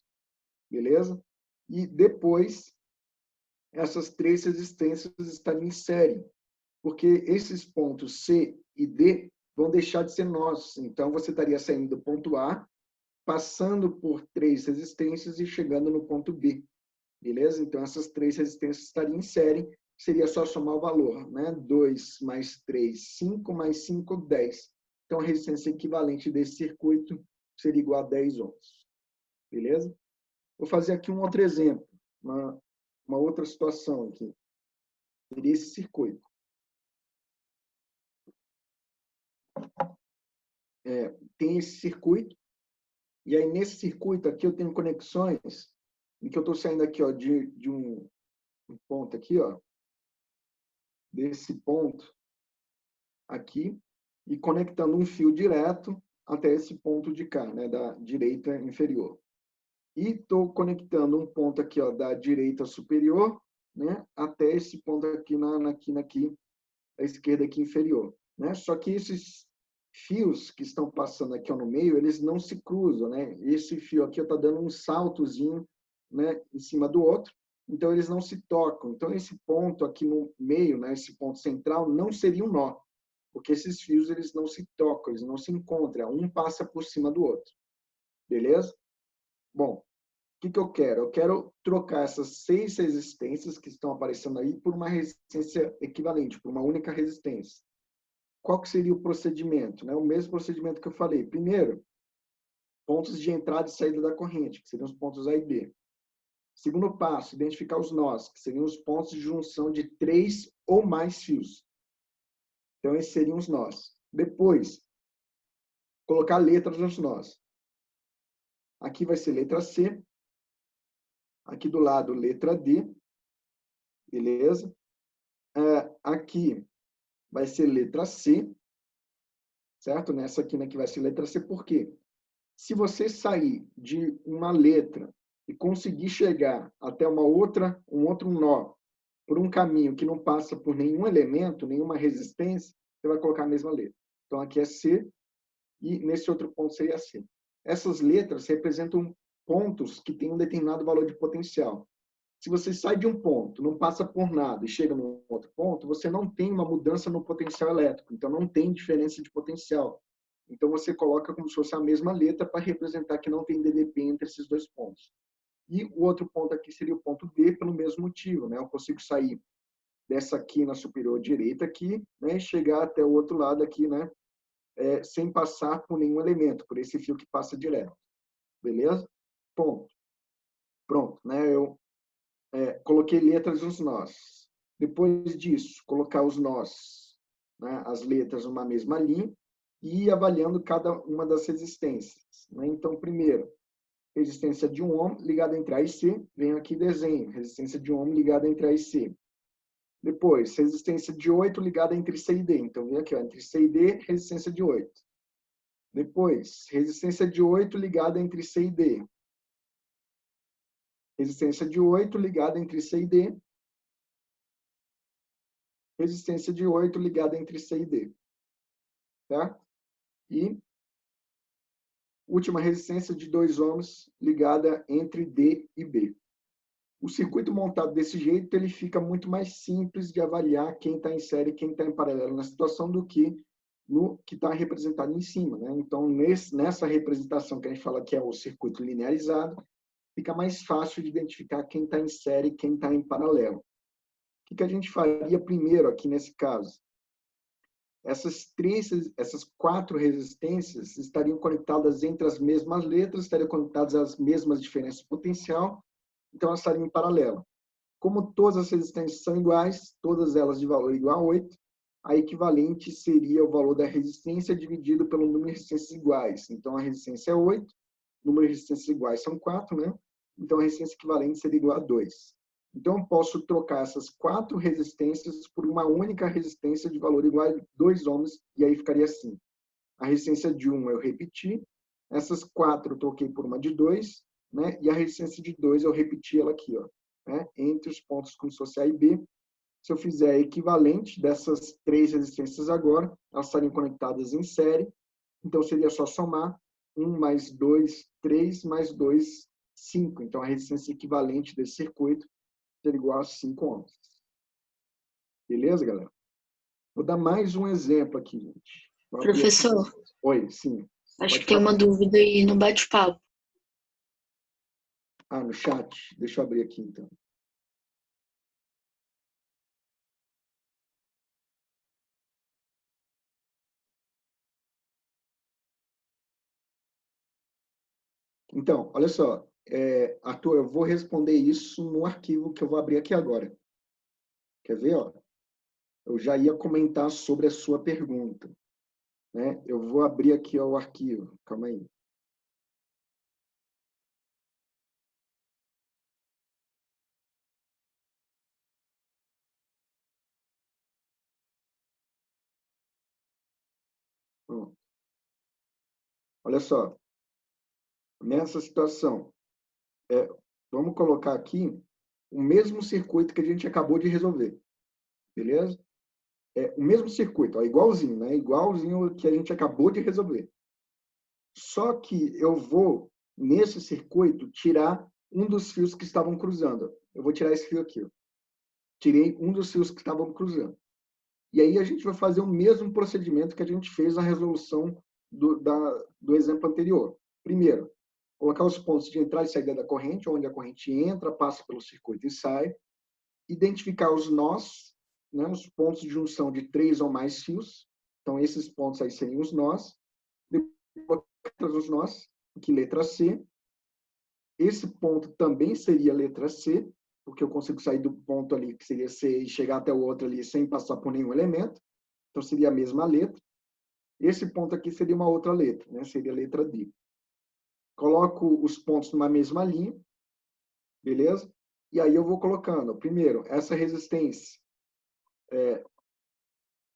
Beleza? E depois, essas 3 resistências estariam em série, porque esses pontos C e D vão deixar de ser nossos. Então, você estaria saindo do ponto A, passando por 3 resistências e chegando no ponto B. Beleza? Então, essas 3 resistências estariam em série, seria só somar o valor, né? 2 mais 3, 5, mais 5, 10. Então, a resistência equivalente desse circuito seria igual a 10 ohms. Beleza? Vou fazer aqui um outro exemplo, uma outra situação aqui. Seria esse circuito. Tem esse circuito, e aí nesse circuito aqui eu tenho conexões, em que eu estou saindo aqui, ó, de um ponto aqui, ó, desse ponto aqui, e conectando um fio direto até esse ponto de cá, né, da direita inferior. E estou conectando um ponto aqui, ó, da direita superior, né, até esse ponto aqui na quina aqui, da esquerda aqui inferior. Né? Só que esses fios que estão passando aqui, ó, no meio, eles não se cruzam. Né? Esse fio aqui está dando um saltozinho, né, em cima do outro, então eles não se tocam. Então, esse ponto aqui no meio, né, esse ponto central, não seria um nó, porque esses fios eles não se tocam, eles não se encontram. Um passa por cima do outro. Beleza? Bom, o que eu quero? Eu quero trocar essas 6 resistências que estão aparecendo aí por uma resistência equivalente, por uma única resistência. Qual que seria o procedimento? Né? O mesmo procedimento que eu falei. Primeiro, pontos de entrada e saída da corrente, que seriam os pontos A e B. Segundo passo, identificar os nós, que seriam os pontos de junção de 3 ou mais fios. Então, esses seriam os nós. Depois, colocar letras nos nós. Aqui vai ser letra C. Aqui do lado, letra D. Beleza? Aqui vai ser letra C. Certo? Nessa aqui, né, que vai ser letra C. Por quê? Se você sair de uma letra e conseguir chegar até um outro nó, por um caminho que não passa por nenhum elemento, nenhuma resistência, você vai colocar a mesma letra. Então, aqui é C e nesse outro ponto seria C. Essas letras representam pontos que têm um determinado valor de potencial. Se você sai de um ponto, não passa por nada e chega num outro ponto, você não tem uma mudança no potencial elétrico, então não tem diferença de potencial. Então você coloca como se fosse a mesma letra para representar que não tem DDP entre esses dois pontos. E o outro ponto aqui seria o ponto D, pelo mesmo motivo, né? Eu consigo sair dessa quina superior direita aqui, né, e chegar até o outro lado aqui, né, sem passar por nenhum elemento, por esse fio que passa direto. Beleza? Ponto. Pronto, né? Eu coloquei letras nos nós. Depois disso, colocar os nós, né, as letras numa mesma linha e ir avaliando cada uma das resistências. Né? Então, primeiro, resistência de 1 ohm ligada entre A e C, venho aqui e desenho. Resistência de 1 ohm ligada entre A e C. Depois, resistência de 8 ligada entre C e D. Então, venho aqui, ó, entre C e D, resistência de 8. Depois, resistência de 8 ligada entre C e D. Resistência de 8 ligada entre C e D. Resistência de 8 ligada entre C e D. Tá? E última resistência de 2 ohms ligada entre D e B. O circuito montado desse jeito, ele fica muito mais simples de avaliar quem está em série e quem está em paralelo na situação do que no que está representado em cima. Né? Então, nessa representação que a gente fala que é o circuito linearizado, fica mais fácil de identificar quem está em série e quem está em paralelo. O que a gente faria primeiro aqui nesse caso? Essas 4 resistências estariam conectadas entre as mesmas letras, estariam conectadas às mesmas diferenças de potencial, então elas estariam em paralelo. Como todas as resistências são iguais, todas elas de valor igual a 8, a equivalente seria o valor da resistência dividido pelo número de resistências iguais. Então, a resistência é 8, o número de resistências iguais são 4, né? Então, a resistência equivalente seria igual a 2. Então, eu posso trocar essas 4 resistências por uma única resistência de valor igual a 2 ohms, e aí ficaria assim. A resistência de 1 eu repeti, essas 4 eu troquei por uma de 2, né? E a resistência de 2 eu repeti ela aqui, ó, né? Entre os pontos como se fosse A e B. Se eu fizer equivalente dessas 3 resistências agora, elas estariam conectadas em série, então seria só somar 1 mais 2, 3, mais 2, 5. Então, a resistência equivalente desse circuito seria igual a 5 ohms. Beleza, galera? Vou dar mais um exemplo aqui, gente. Professor, Oi, sim. acho que tem uma dúvida aí no bate-papo. Ah, no chat. Deixa eu abrir aqui, então. Então, olha só. Arthur, eu vou responder isso no arquivo que eu vou abrir aqui agora. Quer ver? Ó? Eu já ia comentar sobre a sua pergunta. Né? Eu vou abrir aqui ó, o arquivo. Calma aí. Pronto. Olha só. Nessa situação, vamos colocar aqui o mesmo circuito que a gente acabou de resolver. Beleza? O mesmo circuito, ó, igualzinho, né? Igualzinho que a gente acabou de resolver. Só que eu vou, nesse circuito, tirar um dos fios que estavam cruzando. Eu vou tirar esse fio aqui. Ó. Tirei um dos fios que estavam cruzando. E aí a gente vai fazer o mesmo procedimento que a gente fez na resolução do exemplo anterior. Primeiro, colocar os pontos de entrada e saída da corrente, onde a corrente entra, passa pelo circuito e sai. Identificar os nós, né, os pontos de junção de 3 ou mais fios. Então, esses pontos aí seriam os nós. Depois, os nós, que letra C. Esse ponto também seria letra C, porque eu consigo sair do ponto ali, que seria C, e chegar até o outro ali sem passar por nenhum elemento. Então, seria a mesma letra. Esse ponto aqui seria uma outra letra, né? Seria a letra D. Coloco os pontos numa mesma linha, beleza? E aí eu vou colocando, primeiro, essa resistência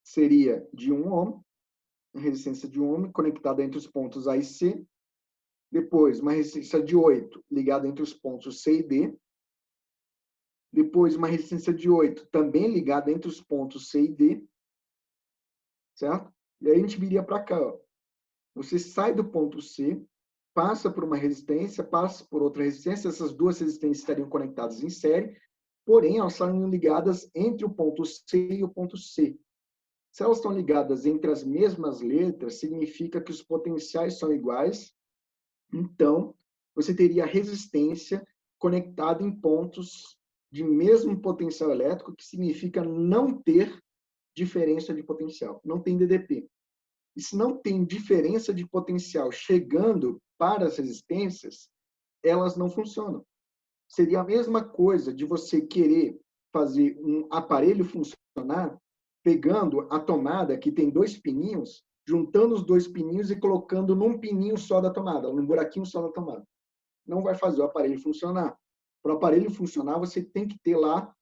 seria de 1 ohm, resistência de 1 ohm, conectada entre os pontos A e C. Depois, uma resistência de 8, ligada entre os pontos C e D. Depois, uma resistência de 8, também ligada entre os pontos C e D. Certo? E aí a gente viria para cá. Ó. Você sai do ponto C, passa por uma resistência, passa por outra resistência. Essas duas resistências estariam conectadas em série, porém, elas estão ligadas entre o ponto C e o ponto C. Se elas estão ligadas entre as mesmas letras, significa que os potenciais são iguais. Então, você teria resistência conectada em pontos de mesmo potencial elétrico, que significa não ter diferença de potencial, não tem DDP. E se não tem diferença de potencial chegando para as resistências, elas não funcionam. Seria a mesma coisa de você querer fazer um aparelho funcionar pegando a tomada, que tem 2 pininhos, juntando os 2 pininhos e colocando num pininho só da tomada, num buraquinho só da tomada. Não vai fazer o aparelho funcionar. Para o aparelho funcionar, você tem que ter lá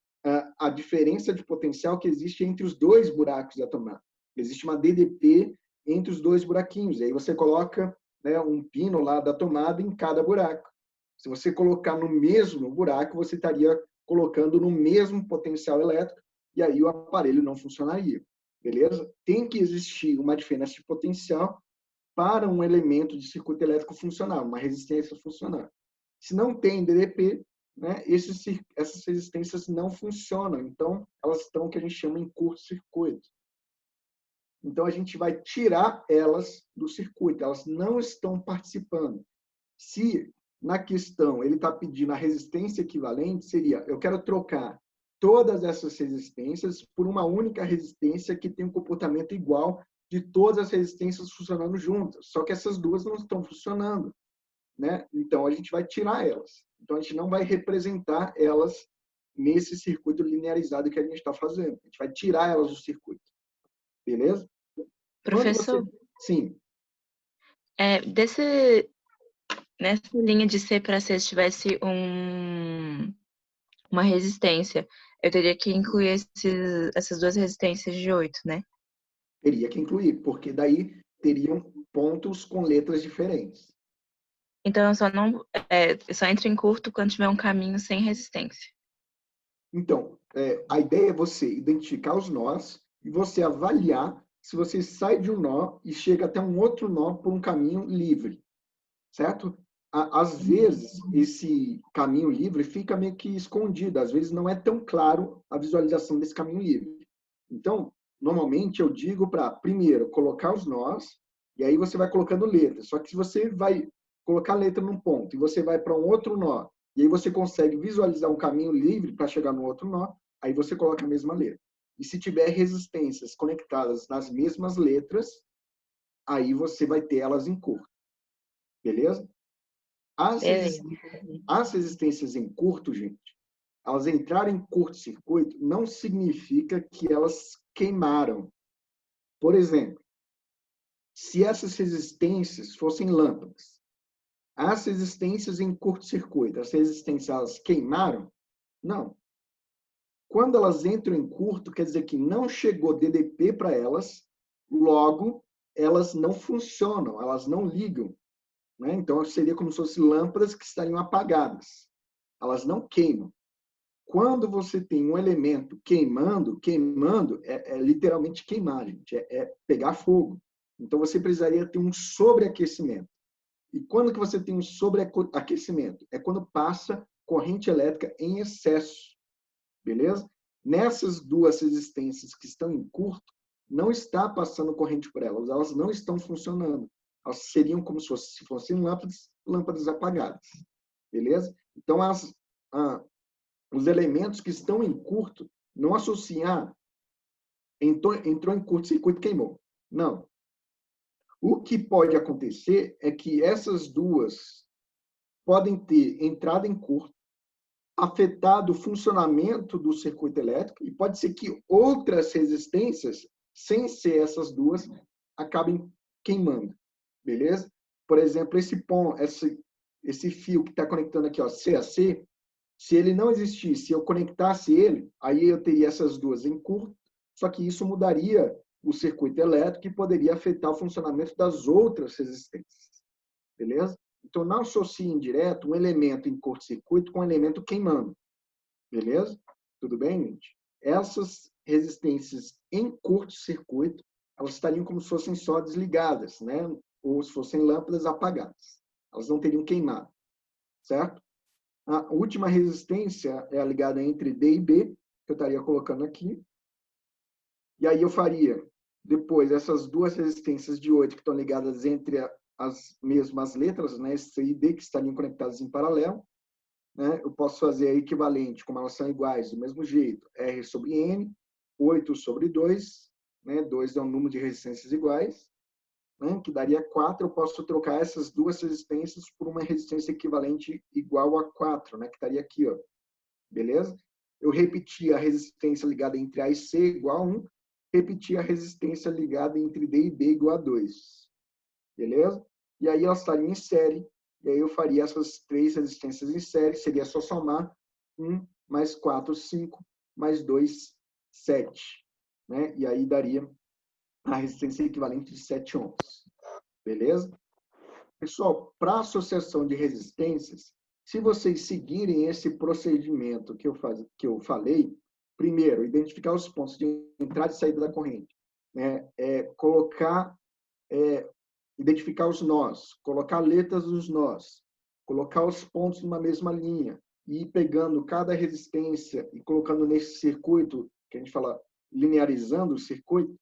a diferença de potencial que existe entre os 2 buracos da tomada. Existe uma DDP entre os 2 buraquinhos. E aí você coloca, né, um pino lá da tomada em cada buraco. Se você colocar no mesmo buraco, você estaria colocando no mesmo potencial elétrico e aí o aparelho não funcionaria. Beleza? Tem que existir uma diferença de potencial para um elemento de circuito elétrico funcionar, uma resistência funcionar. Se não tem DDP, né, essas resistências não funcionam. Então, elas estão o que a gente chama em curto-circuito. Então, a gente vai tirar elas do circuito. Elas não estão participando. Se, na questão, ele está pedindo a resistência equivalente, seria, eu quero trocar todas essas resistências por uma única resistência que tem um comportamento igual de todas as resistências funcionando juntas. Só que essas duas não estão funcionando. Né? Então, a gente vai tirar elas. Então, a gente não vai representar elas nesse circuito linearizado que a gente está fazendo. A gente vai tirar elas do circuito. Beleza? Professor, Sim. Nessa linha de C para C, se tivesse uma resistência, eu teria que incluir essas duas resistências de 8, né? Teria que incluir, porque daí teriam pontos com letras diferentes. Então, eu só entro em curto quando tiver um caminho sem resistência. Então, a ideia é você identificar os nós e você avaliar se você sai de um nó e chega até um outro nó por um caminho livre, certo? Às vezes, esse caminho livre fica meio que escondido, às vezes não é tão claro a visualização desse caminho livre. Então, normalmente eu digo para, primeiro, colocar os nós, e aí você vai colocando letras. Só que se você vai colocar a letra num ponto e você vai para um outro nó, e aí você consegue visualizar um caminho livre para chegar no outro nó, aí você coloca a mesma letra. E se tiver resistências conectadas nas mesmas letras, aí você vai ter elas em curto. Beleza? As resistências em curto, gente, elas entrarem em curto-circuito não significa que elas queimaram. Por exemplo, se essas resistências fossem lâmpadas, as resistências em curto-circuito, as resistências elas queimaram? Não. Quando elas entram em curto, quer dizer que não chegou DDP para elas, logo elas não funcionam, elas não ligam. Né? Então, seria como se fossem lâmpadas que estariam apagadas. Elas não queimam. Quando você tem um elemento queimando é literalmente queimar, gente. É pegar fogo. Então, você precisaria ter um sobreaquecimento. E quando que você tem um sobreaquecimento? É quando passa corrente elétrica em excesso. Beleza? Nessas duas resistências que estão em curto, não está passando corrente por elas não estão funcionando. Elas seriam como se fossem lâmpadas apagadas. Beleza? Então, os elementos que estão em curto não associam, entrou em curto-circuito, queimou. Não. O que pode acontecer é que essas duas podem ter entrado em curto, afetado o funcionamento do circuito elétrico, e pode ser que outras resistências, sem ser essas duas, acabem queimando. Beleza? Por exemplo, esse fio que está conectando aqui, ó, C a C, se ele não existisse, se eu conectasse ele, aí eu teria essas duas em curto, só que isso mudaria o circuito elétrico e poderia afetar o funcionamento das outras resistências. Beleza? Então, não associe direto um elemento em curto-circuito com um elemento queimando. Beleza? Tudo bem, gente? Essas resistências em curto-circuito, elas estariam como se fossem só desligadas, né? Ou se fossem lâmpadas apagadas. Elas não teriam queimado. Certo? A última resistência é a ligada entre D e B, que eu estaria colocando aqui. E aí eu faria, depois, essas duas resistências de 8 que estão ligadas entre as mesmas letras, né, C e D, que estariam conectadas em paralelo. Né, eu posso fazer a equivalente, como elas são iguais, do mesmo jeito, R sobre N, 8 sobre 2, né, 2 é um número de resistências iguais, né, que daria 4, eu posso trocar essas duas resistências por uma resistência equivalente igual a 4, né, que estaria aqui, ó. Beleza? Eu repeti a resistência ligada entre A e C igual a 1, repeti a resistência ligada entre D e B igual a 2. Beleza? E aí elas estariam em série, e aí eu faria essas três resistências em série, seria só somar 1 mais 4, 5, mais 2, 7. Né? E aí daria a resistência equivalente de 7 ohms. Beleza? Pessoal, para associação de resistências, se vocês seguirem esse procedimento que eu falei, primeiro, identificar os pontos de entrada e saída da corrente, né? Identificar os nós, colocar letras nos nós, colocar os pontos numa mesma linha, e ir pegando cada resistência e colocando nesse circuito, que a gente fala linearizando o circuito,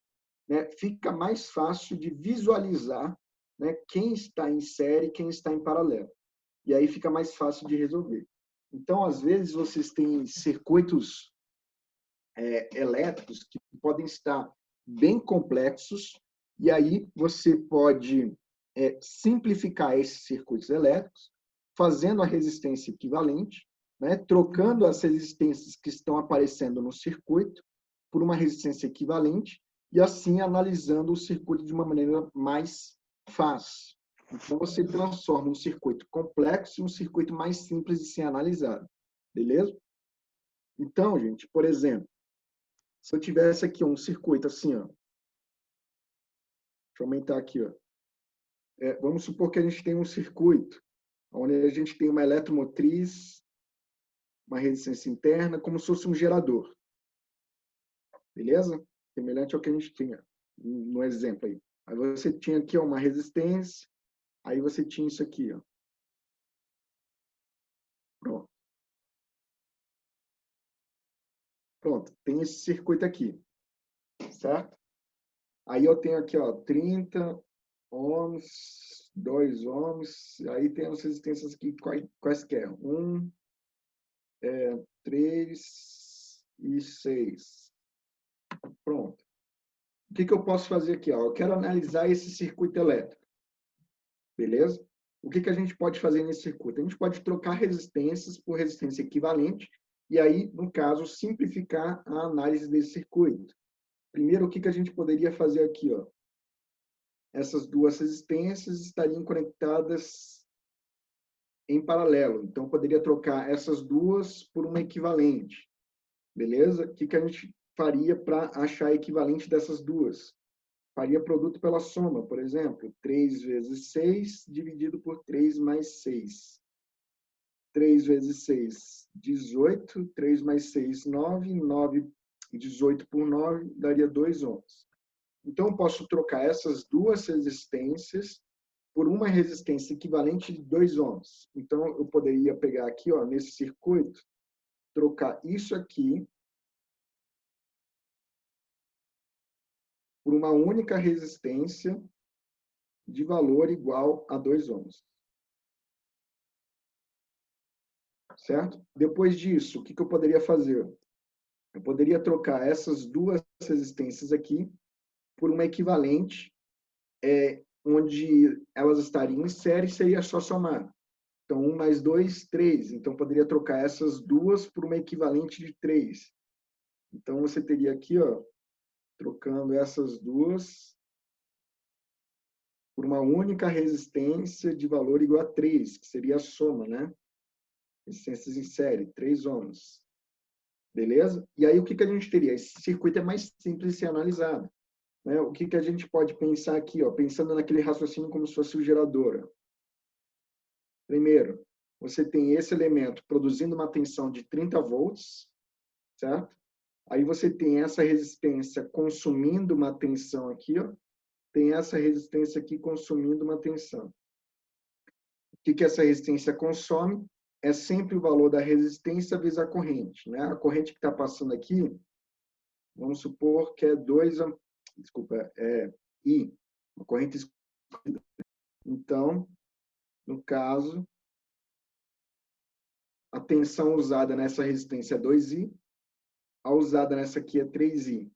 né? Fica mais fácil de visualizar, né, quem está em série e quem está em paralelo. E aí fica mais fácil de resolver. Então, às vezes, vocês têm circuitos elétricos que podem estar bem complexos, e aí você pode simplificar esses circuitos elétricos, fazendo a resistência equivalente, né, trocando as resistências que estão aparecendo no circuito por uma resistência equivalente e assim analisando o circuito de uma maneira mais fácil. Então, você transforma um circuito complexo em um circuito mais simples de ser analisado. Beleza? Então, gente, por exemplo, se eu tivesse aqui um circuito assim, ó, deixa eu aumentar aqui, ó. Vamos supor que a gente tem um circuito onde a gente tem uma eletromotriz, uma resistência interna, como se fosse um gerador. Beleza? Semelhante ao que a gente tinha no exemplo aí. Aí você tinha aqui ó, uma resistência, aí você tinha isso aqui, ó. Pronto. Pronto, tem esse circuito aqui, certo? Aí eu tenho aqui, ó, 30 ohms, 2 ohms, aí tem as resistências aqui quaisquer. 1, 3 e 6. Pronto. O que eu posso fazer aqui? Ó? Eu quero analisar esse circuito elétrico. Beleza? O que a gente pode fazer nesse circuito? A gente pode trocar resistências por resistência equivalente e aí, no caso, simplificar a análise desse circuito. Primeiro, o que a gente poderia fazer aqui? Ó? Essas duas resistências estariam conectadas em paralelo. Então, poderia trocar essas duas por uma equivalente. Beleza? O que a gente faria para achar a equivalente dessas duas? Faria produto pela soma, por exemplo. 3 vezes 6 dividido por 3 mais 6. 3 vezes 6, 18. 3 mais 6, 9. 9 e 18 por 9 daria 2 ohms. Então, eu posso trocar essas duas resistências por uma resistência equivalente de 2 ohms. Então, eu poderia pegar aqui, ó, nesse circuito, trocar isso aqui por uma única resistência de valor igual a 2 ohms. Certo? Depois disso, o que eu poderia fazer? Eu poderia trocar essas duas resistências aqui por uma equivalente, onde elas estariam em série, seria só somar. Então, 1 mais 2, 3. Então, poderia trocar essas duas por uma equivalente de 3. Então, você teria aqui, ó, trocando essas duas por uma única resistência de valor igual a 3, que seria a soma, né? Resistências em série, 3 ohms. Beleza? E aí, o que a gente teria? Esse circuito é mais simples de ser analisado. Né? O que a gente pode pensar aqui? Ó, pensando naquele raciocínio como se fosse o gerador. Primeiro, você tem esse elemento produzindo uma tensão de 30 volts, certo? Aí você tem essa resistência consumindo uma tensão aqui, ó. Tem essa resistência aqui consumindo uma tensão. O que essa resistência consome? É sempre o valor da resistência vezes a corrente. Né? A corrente que está passando aqui, vamos supor que é 2, desculpa, é I, uma corrente excluída. Então, no caso, a tensão usada nessa resistência é 2I, a usada nessa aqui é 3I.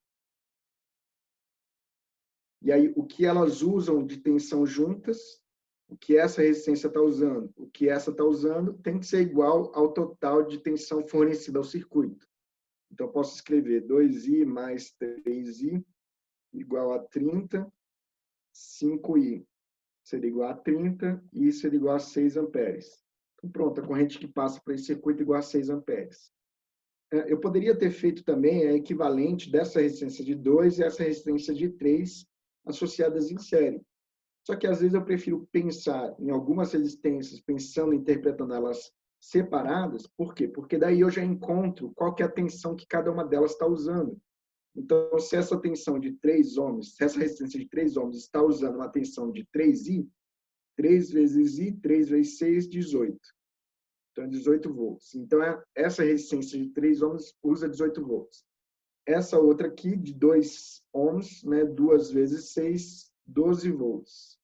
E aí, o que elas usam de tensão juntas, o que essa resistência está usando, o que essa está usando, tem que ser igual ao total de tensão fornecida ao circuito. Então, eu posso escrever 2I mais 3I igual a 30, 5I seria igual a 30, e I seria igual a 6 amperes. Então, pronto, a corrente que passa para esse circuito é igual a 6 amperes. Eu poderia ter feito também a equivalente dessa resistência de 2 e essa resistência de 3 associadas em série. Só que às vezes eu prefiro pensar em algumas resistências, pensando, interpretando elas separadas. Por quê? Porque daí eu já encontro qual que é a tensão que cada uma delas está usando. Então, se essa tensão de 3 ohms, se essa resistência de 3 ohms está usando uma tensão de 3I, 3 vezes I, 3 vezes 6, 18. Então, 18 volts. Então, essa resistência de 3 ohms usa 18 volts. Essa outra aqui, de 2 ohms, né, 2 vezes 6, 12 volts.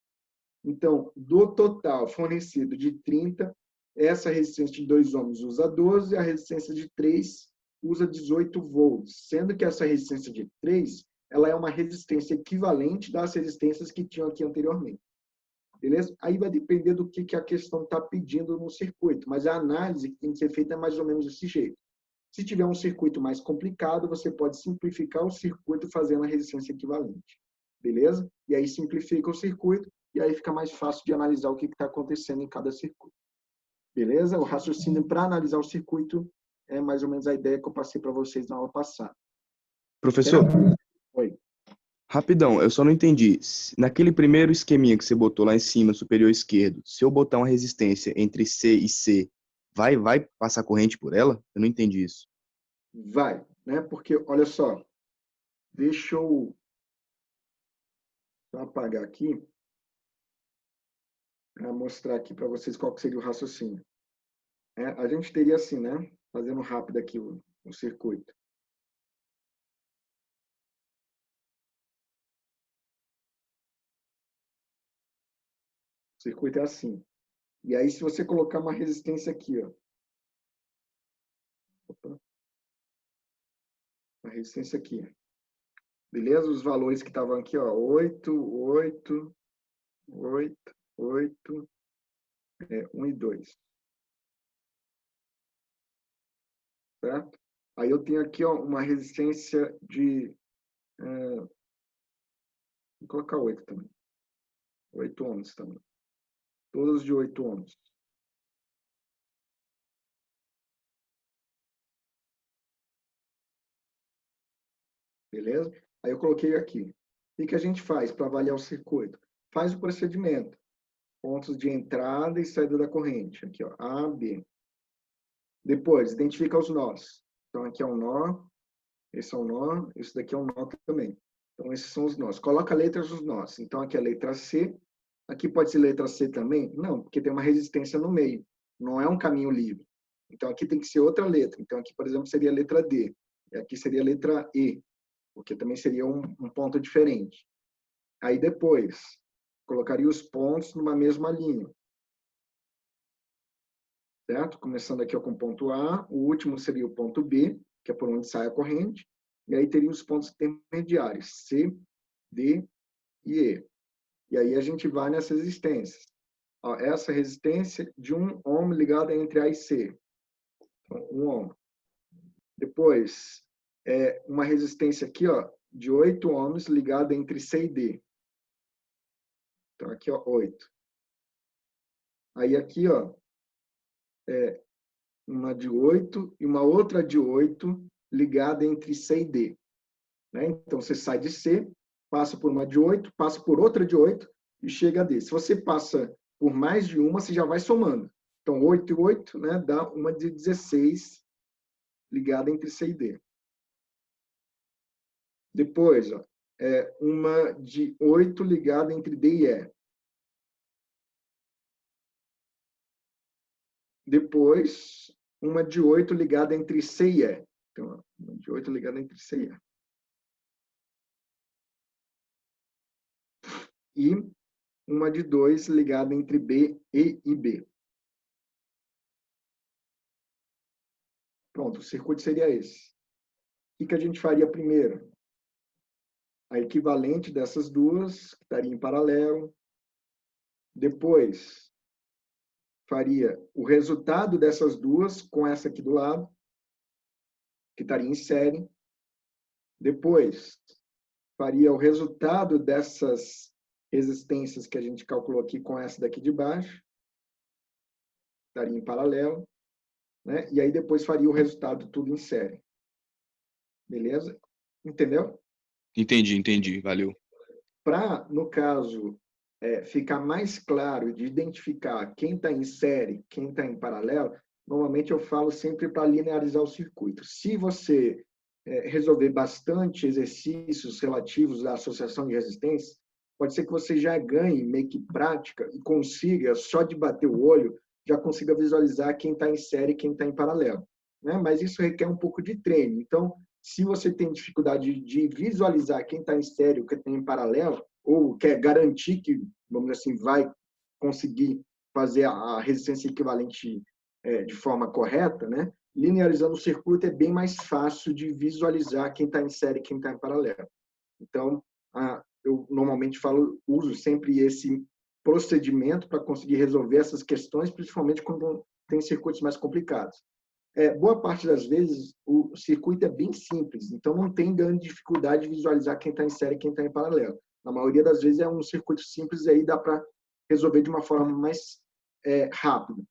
Então, do total fornecido de 30, essa resistência de 2 ohms usa 12, a resistência de 3 usa 18 volts, sendo que essa resistência de 3, ela é uma resistência equivalente das resistências que tinham aqui anteriormente. Beleza? Aí vai depender do que a questão está pedindo no circuito, mas a análise que tem que ser feita é mais ou menos desse jeito. Se tiver um circuito mais complicado, você pode simplificar o circuito fazendo a resistência equivalente. Beleza? E aí simplifica o circuito e aí fica mais fácil de analisar o que está acontecendo em cada circuito. Beleza? O raciocínio para analisar o circuito é mais ou menos a ideia que eu passei para vocês na aula passada. Professor, Oi. rapidão, eu só não entendi. Naquele primeiro esqueminha que você botou lá em cima, superior esquerdo, se eu botar uma resistência entre C e C, vai passar corrente por ela? Eu não entendi isso. Vai, né? Porque, olha só, deixa eu apagar aqui para mostrar aqui para vocês qual que seria o raciocínio. A gente teria assim, né? Fazendo rápido aqui o circuito. O circuito é assim. E aí, se você colocar uma resistência aqui, ó. Opa. Uma resistência aqui. Beleza? Os valores que estavam aqui, ó. 8, 8, 8, 8, 1 e 2. Certo? Aí eu tenho aqui, ó, uma resistência de... vou colocar 8 também. 8 ohms também. Todos de 8 ohms. Beleza? Aí eu coloquei aqui. O que a gente faz para avaliar o circuito? Faz o procedimento. Pontos de entrada e saída da corrente. Aqui, ó, A, B. Depois, identifica os nós. Então, aqui é um nó, esse é um nó, esse daqui é um nó também. Então, esses são os nós. Coloca letras dos nós. Então, aqui é a letra C. Aqui pode ser letra C também? Não, porque tem uma resistência no meio. Não é um caminho livre. Então, aqui tem que ser outra letra. Então, aqui, por exemplo, seria a letra D. E aqui seria a letra E, porque também seria um ponto diferente. Aí, depois, colocaria os pontos numa mesma linha. Certo? Começando aqui ó, com o ponto A, o último seria o ponto B, que é por onde sai a corrente, e aí teria os pontos intermediários, C, D e E. E aí a gente vai nessas resistências. Ó, essa resistência de 1 ohm ligada entre A e C. Então, 1 ohm. Depois, uma resistência aqui ó, de 8 ohms ligada entre C e D. Então, aqui, ó, 8. Aí aqui, ó, uma de 8 e uma outra de 8 ligada entre C e D. Né? Então, você sai de C, passa por uma de 8, passa por outra de 8 e chega a D. Se você passa por mais de uma, você já vai somando. Então, 8 e 8, né, dá uma de 16 ligada entre C e D. Depois, ó, uma de 8 ligada entre D e E. Depois, uma de 8 ligada entre C e E. Então, uma de 8 ligada entre C e E. E uma de 2 ligada entre B, E e B. Pronto, o circuito seria esse. O que a gente faria primeiro? A equivalente dessas duas, que estaria em paralelo. Depois, faria o resultado dessas duas com essa aqui do lado, que estaria em série. Depois, faria o resultado dessas resistências que a gente calculou aqui com essa daqui de baixo, estaria em paralelo, né? E aí depois faria o resultado tudo em série. Beleza? Entendeu? Entendi, valeu. Para, no caso, ficar mais claro de identificar quem está em série, quem está em paralelo, normalmente eu falo sempre para linearizar o circuito. Se você resolver bastante exercícios relativos à associação de resistências, pode ser que você já ganhe meio que prática e consiga, só de bater o olho, já consiga visualizar quem está em série e quem está em paralelo. Né? Mas isso requer um pouco de treino. Então, se você tem dificuldade de visualizar quem está em série ou quem está em paralelo, ou quer garantir que, vamos dizer assim, vai conseguir fazer a resistência equivalente de forma correta, né? Linearizando o circuito é bem mais fácil de visualizar quem está em série e quem está em paralelo. Então, eu normalmente uso sempre esse procedimento para conseguir resolver essas questões, principalmente quando tem circuitos mais complicados. Boa parte das vezes, o circuito é bem simples, então não tem grande dificuldade de visualizar quem está em série e quem está em paralelo. Na maioria das vezes é um circuito simples e aí dá para resolver de uma forma mais rápida.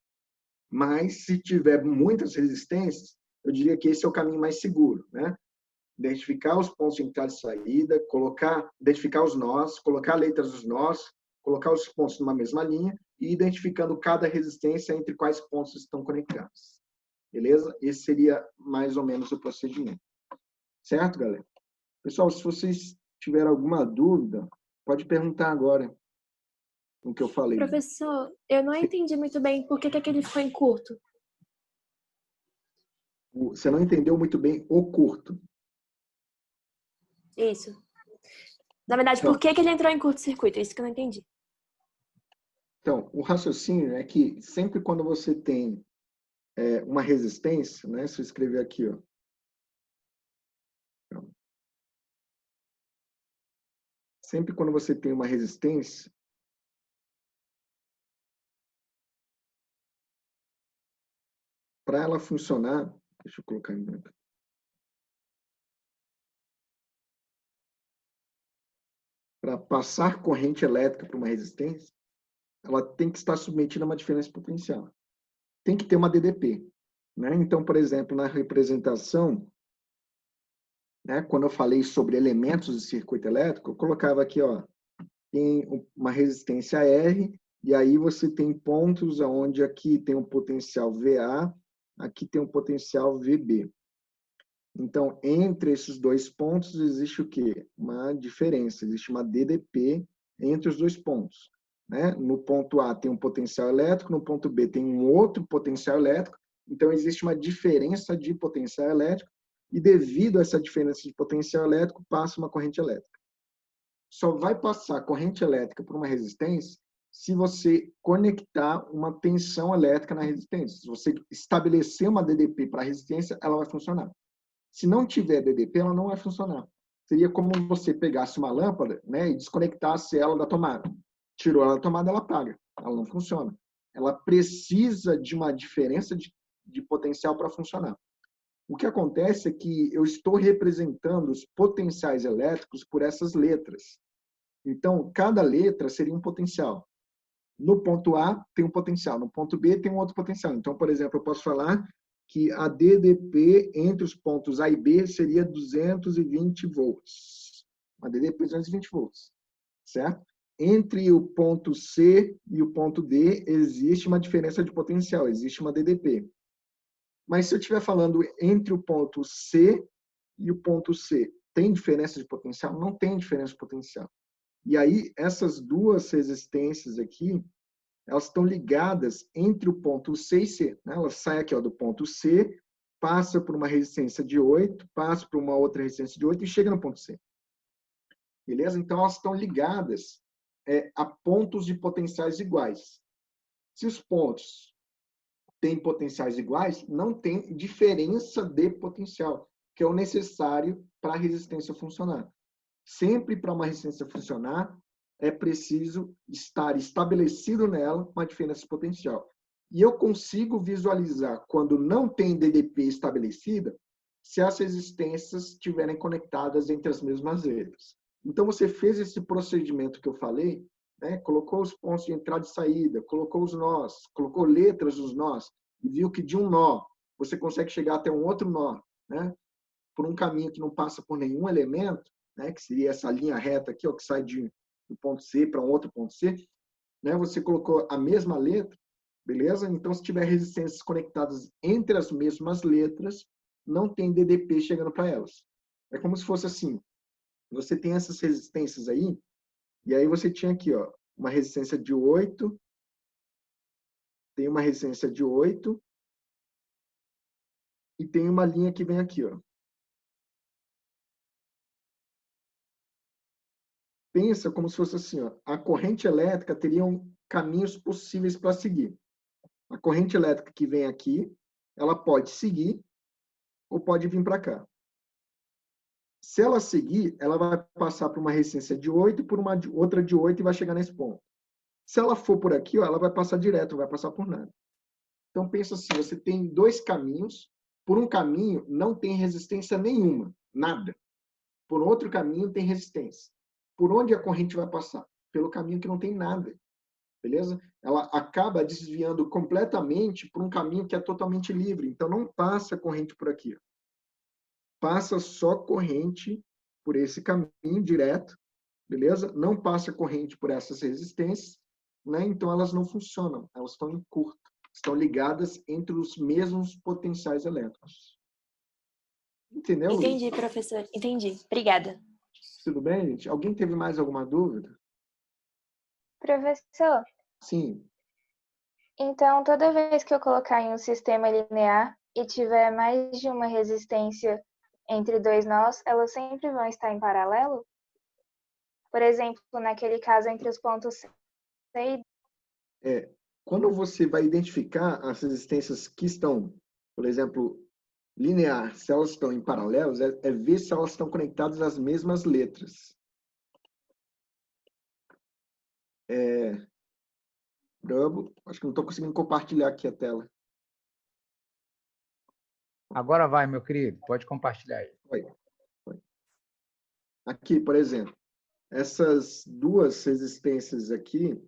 Mas, se tiver muitas resistências, eu diria que esse é o caminho mais seguro, né? Identificar os pontos de entrada e saída, identificar os nós, colocar letras dos nós, colocar os pontos numa mesma linha e identificando cada resistência entre quais pontos estão conectados. Beleza? Esse seria mais ou menos o procedimento. Certo, galera? Pessoal, se vocês tiverem alguma dúvida, pode perguntar agora o que eu falei. Professor, eu não entendi muito bem por que aquele ficou em curto. Você não entendeu muito bem o curto. Isso. Na verdade, por que ele entrou em curto-circuito? Isso que eu não entendi. Então, o raciocínio é que sempre quando você tem uma resistência, né? Se eu escrever aqui, ó. Sempre quando você tem uma resistência, para ela funcionar, deixa eu colocar em branco. Para passar corrente elétrica para uma resistência, ela tem que estar submetida a uma diferença potencial. Tem que ter uma DDP, né? Então, por exemplo, na representação, né, quando eu falei sobre elementos de circuito elétrico, eu colocava aqui, ó, tem uma resistência R, e aí você tem pontos onde aqui tem um potencial VA, aqui tem um potencial VB. Então, entre esses dois pontos existe o quê? Uma diferença, existe uma DDP entre os dois pontos, né? No ponto A tem um potencial elétrico, no ponto B tem um outro potencial elétrico, então existe uma diferença de potencial elétrico, e devido a essa diferença de potencial elétrico, passa uma corrente elétrica. Só vai passar corrente elétrica por uma resistência se você conectar uma tensão elétrica na resistência. Se você estabelecer uma DDP para a resistência, ela vai funcionar. Se não tiver DDP, ela não vai funcionar. Seria como você pegasse uma lâmpada, né, e desconectasse ela da tomada. Tirou ela da tomada, ela apaga. Ela não funciona. Ela precisa de uma diferença de potencial para funcionar. O que acontece é que eu estou representando os potenciais elétricos por essas letras. Então, cada letra seria um potencial. No ponto A tem um potencial, no ponto B tem um outro potencial. Então, por exemplo, eu posso falar que a DDP entre os pontos A e B seria 220 volts. Uma DDP 220 volts, certo? Entre o ponto C e o ponto D existe uma diferença de potencial, existe uma DDP. Mas se eu estiver falando entre o ponto C e o ponto C, tem diferença de potencial? Não tem diferença de potencial. E aí, essas duas resistências aqui, elas estão ligadas entre o ponto C e C. Né? Ela sai aqui, ó, do ponto C, passa por uma resistência de 8, passa por uma outra resistência de 8 e chega no ponto C. Beleza? Então, elas estão ligadas a pontos de potenciais iguais. Se os pontos têm potenciais iguais, não tem diferença de potencial, que é o necessário para a resistência funcionar. Sempre para uma resistência funcionar, é preciso estar estabelecido nela uma diferença de potencial. E eu consigo visualizar, quando não tem DDP estabelecida, se as resistências estiverem conectadas entre as mesmas letras. Então, você fez esse procedimento que eu falei, né? Colocou os pontos de entrada e saída, colocou os nós, colocou letras dos nós, e viu que de um nó você consegue chegar até um outro nó, né? Por um caminho que não passa por nenhum elemento, né? Que seria essa linha reta aqui, ó, que sai do ponto C para um outro ponto C, né? Você colocou a mesma letra, beleza? Então, se tiver resistências conectadas entre as mesmas letras, não tem DDP chegando para elas. É como se fosse assim, você tem essas resistências aí, e aí você tinha aqui, ó, uma resistência de 8, tem uma resistência de 8, e tem uma linha que vem aqui, ó. Pensa como se fosse assim, ó, a corrente elétrica teria caminhos possíveis para seguir. A corrente elétrica que vem aqui, ela pode seguir ou pode vir para cá. Se ela seguir, ela vai passar por uma resistência de 8, por uma outra de 8 e vai chegar nesse ponto. Se ela for por aqui, ó, ela vai passar direto, não vai passar por nada. Então, pensa assim, você tem dois caminhos. Por um caminho, não tem resistência nenhuma, nada. Por outro caminho, tem resistência. Por onde a corrente vai passar? Pelo caminho que não tem nada. Beleza? Ela acaba desviando completamente por um caminho que é totalmente livre. Então, não passa corrente por aqui. Passa só corrente por esse caminho direto, beleza? Não passa corrente por essas resistências, né? Então, elas não funcionam. Elas estão em curto. Estão ligadas entre os mesmos potenciais elétricos. Entendeu, Luiz? Entendi, professor. Entendi. Obrigada. Tudo bem, gente? Alguém teve mais alguma dúvida? Professor, Sim. então toda vez que eu colocar em um sistema linear e tiver mais de uma resistência entre dois nós, elas sempre vão estar em paralelo? Por exemplo, naquele caso entre os pontos C e D. Quando você vai identificar as resistências que estão, por exemplo, linear, se elas estão em paralelos, é ver se elas estão conectadas às mesmas letras. Acho que não estou conseguindo compartilhar aqui a tela. Agora vai, meu querido, pode compartilhar aí. Oi. Aqui, por exemplo, essas duas resistências aqui,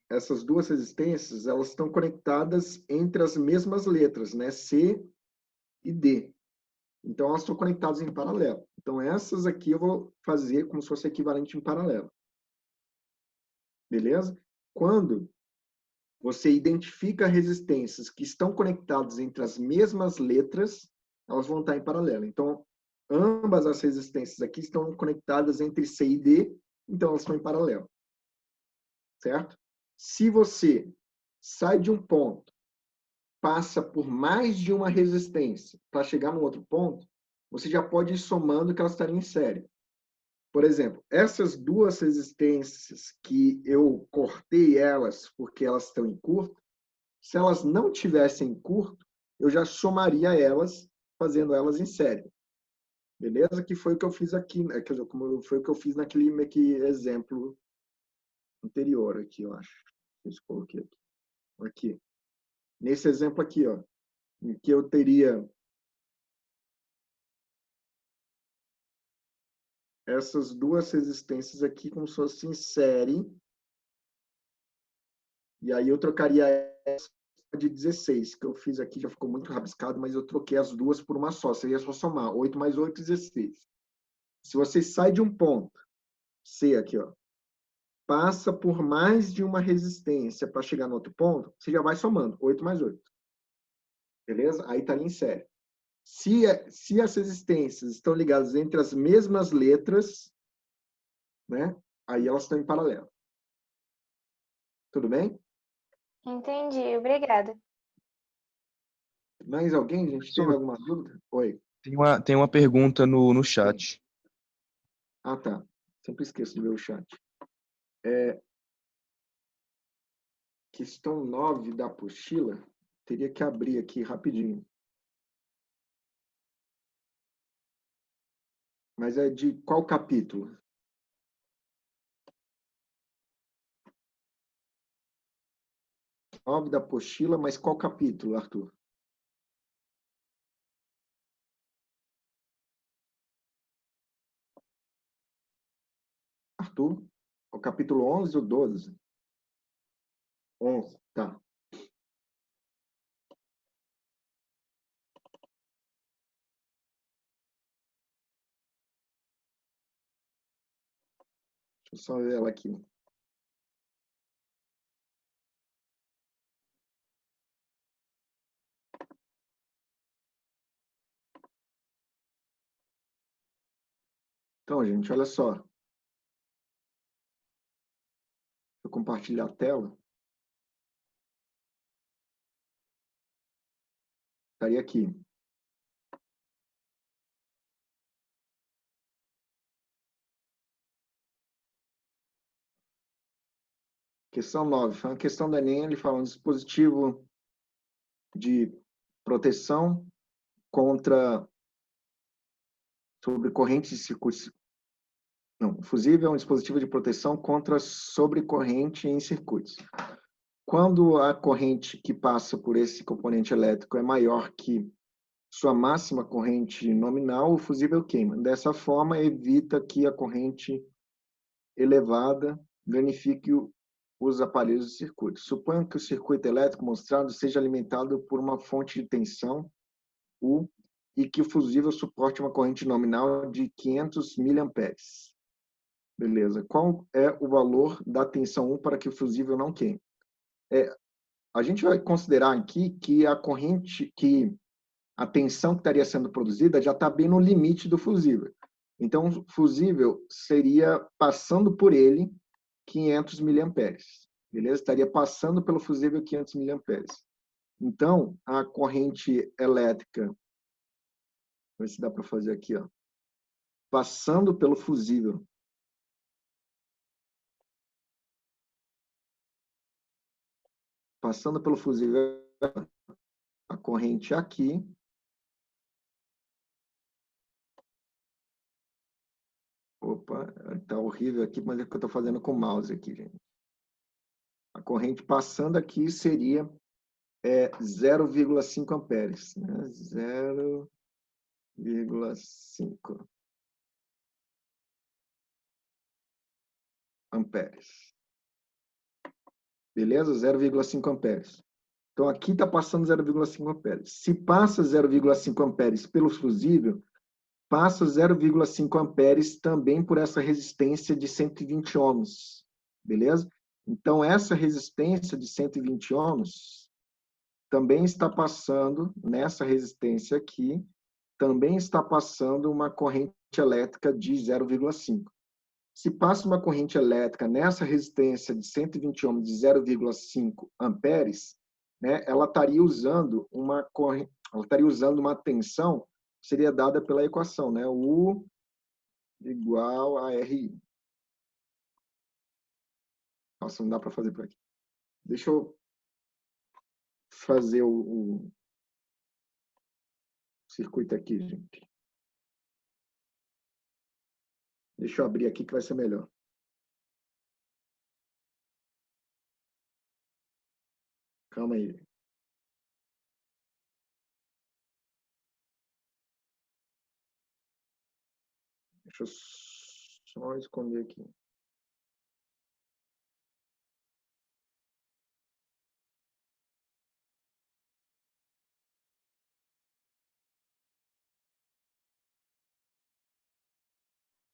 elas estão conectadas entre as mesmas letras, né? C e D. Então, elas estão conectadas em paralelo. Então, essas aqui eu vou fazer como se fosse equivalente em paralelo. Beleza? Quando você identifica resistências que estão conectadas entre as mesmas letras, elas vão estar em paralelo. Então, ambas as resistências aqui estão conectadas entre C e D, então elas estão em paralelo. Certo? Se você sai de um ponto, passa por mais de uma resistência para chegar no outro ponto, você já pode ir somando que elas estariam em série. Por exemplo, essas duas resistências que eu cortei elas porque elas estão em curto, se elas não tivessem em curto, eu já somaria elas, fazendo elas em série. Beleza? Que foi o que eu fiz aqui, né? Quer dizer, foi o que eu fiz naquele exemplo anterior aqui, eu acho. Eu coloquei aqui. Aqui. Nesse exemplo aqui, ó, em que eu teria essas duas resistências aqui como se fosse em série. E aí eu trocaria essa de 16, que eu fiz aqui, já ficou muito rabiscado, mas eu troquei as duas por uma só. Seria só somar 8 mais 8, 16. Se você sai de um ponto, C aqui, ó, passa por mais de uma resistência para chegar no outro ponto, você já vai somando 8 mais 8. Beleza? Aí está ali em série. Se as resistências estão ligadas entre as mesmas letras, né? Aí elas estão em paralelo. Tudo bem? Entendi, obrigada. Mais alguém, gente? Teve alguma dúvida? Oi. Tem uma pergunta no chat. Ah, tá. Sempre esqueço de ver o chat. Questão 9 da apostila. Teria que abrir aqui rapidinho. Mas é de qual capítulo? Nove da apostila, mas qual capítulo, Arthur? Arthur? O capítulo 11 ou 12? 11, tá. Deixa eu só ver ela aqui. Então, gente, olha só. Deixa eu compartilhar a tela. Estaria aqui. Questão 9. Foi uma questão da Enem, ele fala um dispositivo de proteção sobre correntes de circuitos Não, o fusível é um dispositivo de proteção contra sobrecorrente em circuitos. Quando a corrente que passa por esse componente elétrico é maior que sua máxima corrente nominal, o fusível queima. Dessa forma, evita que a corrente elevada danifique os aparelhos do circuito. Suponha que o circuito elétrico mostrado seja alimentado por uma fonte de tensão, U, e que o fusível suporte uma corrente nominal de 500 mA. Beleza. Qual é o valor da tensão 1 para que o fusível não queime? A gente vai considerar aqui que a corrente, que a tensão que estaria sendo produzida já está bem no limite do fusível. Então, o fusível seria passando por ele 500 mA. Beleza? Estaria passando pelo fusível 500 mA. Então, a corrente elétrica, vamos ver se dá para fazer aqui, ó, passando pelo fusível, a corrente aqui, opa, tá horrível aqui, mas é que eu estou fazendo com o mouse aqui, gente. A corrente passando aqui seria 0,5 amperes, né? 0,5 amperes. Beleza? 0,5 amperes. Então, aqui está passando 0,5 amperes. Se passa 0,5 amperes pelo fusível, passa 0,5 amperes também por essa resistência de 120 ohms. Beleza? Então, essa resistência de 120 ohms também está passando, nessa resistência aqui, também está passando uma corrente elétrica de 0,5. Se passa uma corrente elétrica nessa resistência de 120 ohms de 0,5 amperes, né, ela estaria usando uma tensão que seria dada pela equação, né, U igual a RI. Nossa, não dá para fazer por aqui. Deixa eu fazer o circuito aqui, gente. Deixa eu abrir aqui que vai ser melhor. Calma aí. Deixa eu só esconder aqui.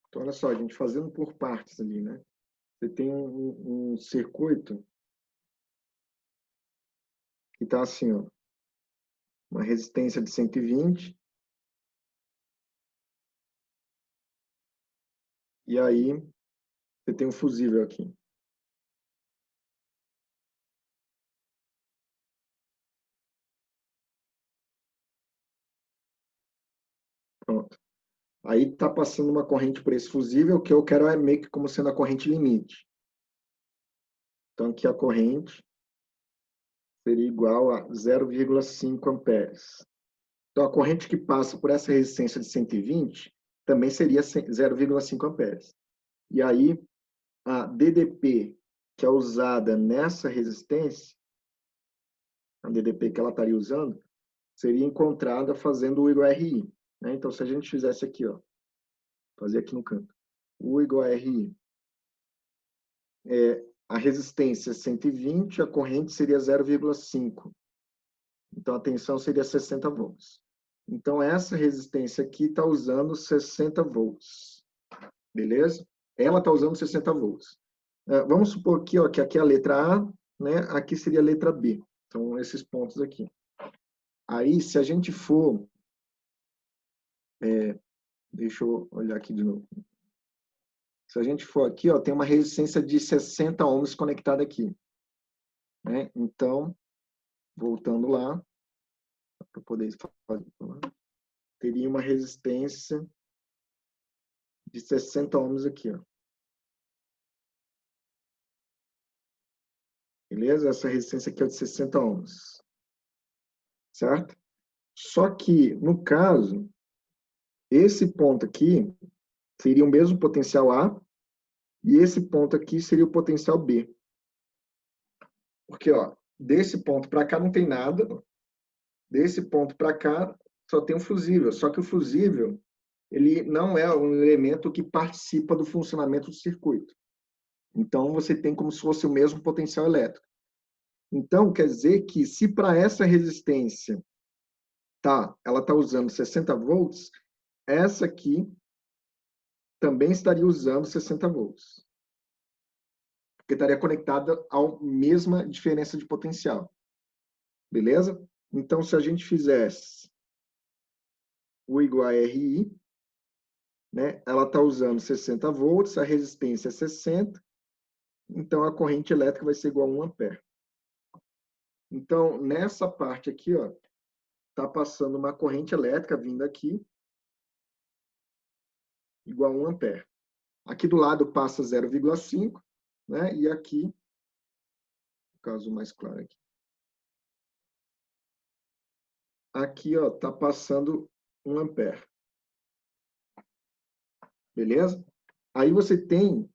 Então, olha só, a gente fazendo por partes ali, né? Você tem um circuito que está assim, ó, uma resistência de 120. E aí, você tem um fusível aqui. Pronto. Aí está passando uma corrente por esse fusível, que eu quero é meio que como sendo a corrente limite. Então, aqui a corrente seria igual a 0,5 amperes. Então, a corrente que passa por essa resistência de 120 também seria 0,5 amperes. E aí, a DDP, que é usada nessa resistência, a DDP que ela estaria usando, seria encontrada fazendo U igual a RI. Né? Então, se a gente fizesse aqui, ó, fazer aqui no canto, U igual a RI, a resistência é 120, a corrente seria 0,5. Então, a tensão seria 60 volts. Então, essa resistência aqui está usando 60 volts. Beleza? Ela está usando 60 volts. Vamos supor aqui, ó, que aqui é a letra A, né? Aqui seria a letra B. Então, esses pontos aqui. Aí, se a gente for... deixa eu olhar aqui de novo. Se a gente for aqui, ó, tem uma resistência de 60 ohms conectada aqui. Né? Então, voltando lá, para poder fazer, teria uma resistência de 60 ohms aqui. Ó. Beleza? Essa resistência aqui é de 60 ohms. Certo? Só que, no caso, esse ponto aqui seria o mesmo potencial A, e esse ponto aqui seria o potencial B. Porque, ó, desse ponto para cá não tem nada, desse ponto para cá só tem um fusível, só que o fusível ele não é um elemento que participa do funcionamento do circuito. Então, você tem como se fosse o mesmo potencial elétrico. Então, quer dizer que se para essa resistência ela está usando 60 volts, essa aqui também estaria usando 60 volts. Porque estaria conectada à mesma diferença de potencial. Beleza? Então, se a gente fizesse U igual a RI, né, ela está usando 60 volts, a resistência é 60, então a corrente elétrica vai ser igual a 1 ampere. Então, nessa parte aqui, ó, está passando uma corrente elétrica vindo aqui, igual a 1 ampere. Aqui do lado passa 0,5, né? E aqui, no caso mais claro aqui. Aqui, ó, está passando 1 ampere. Beleza? Aí você tem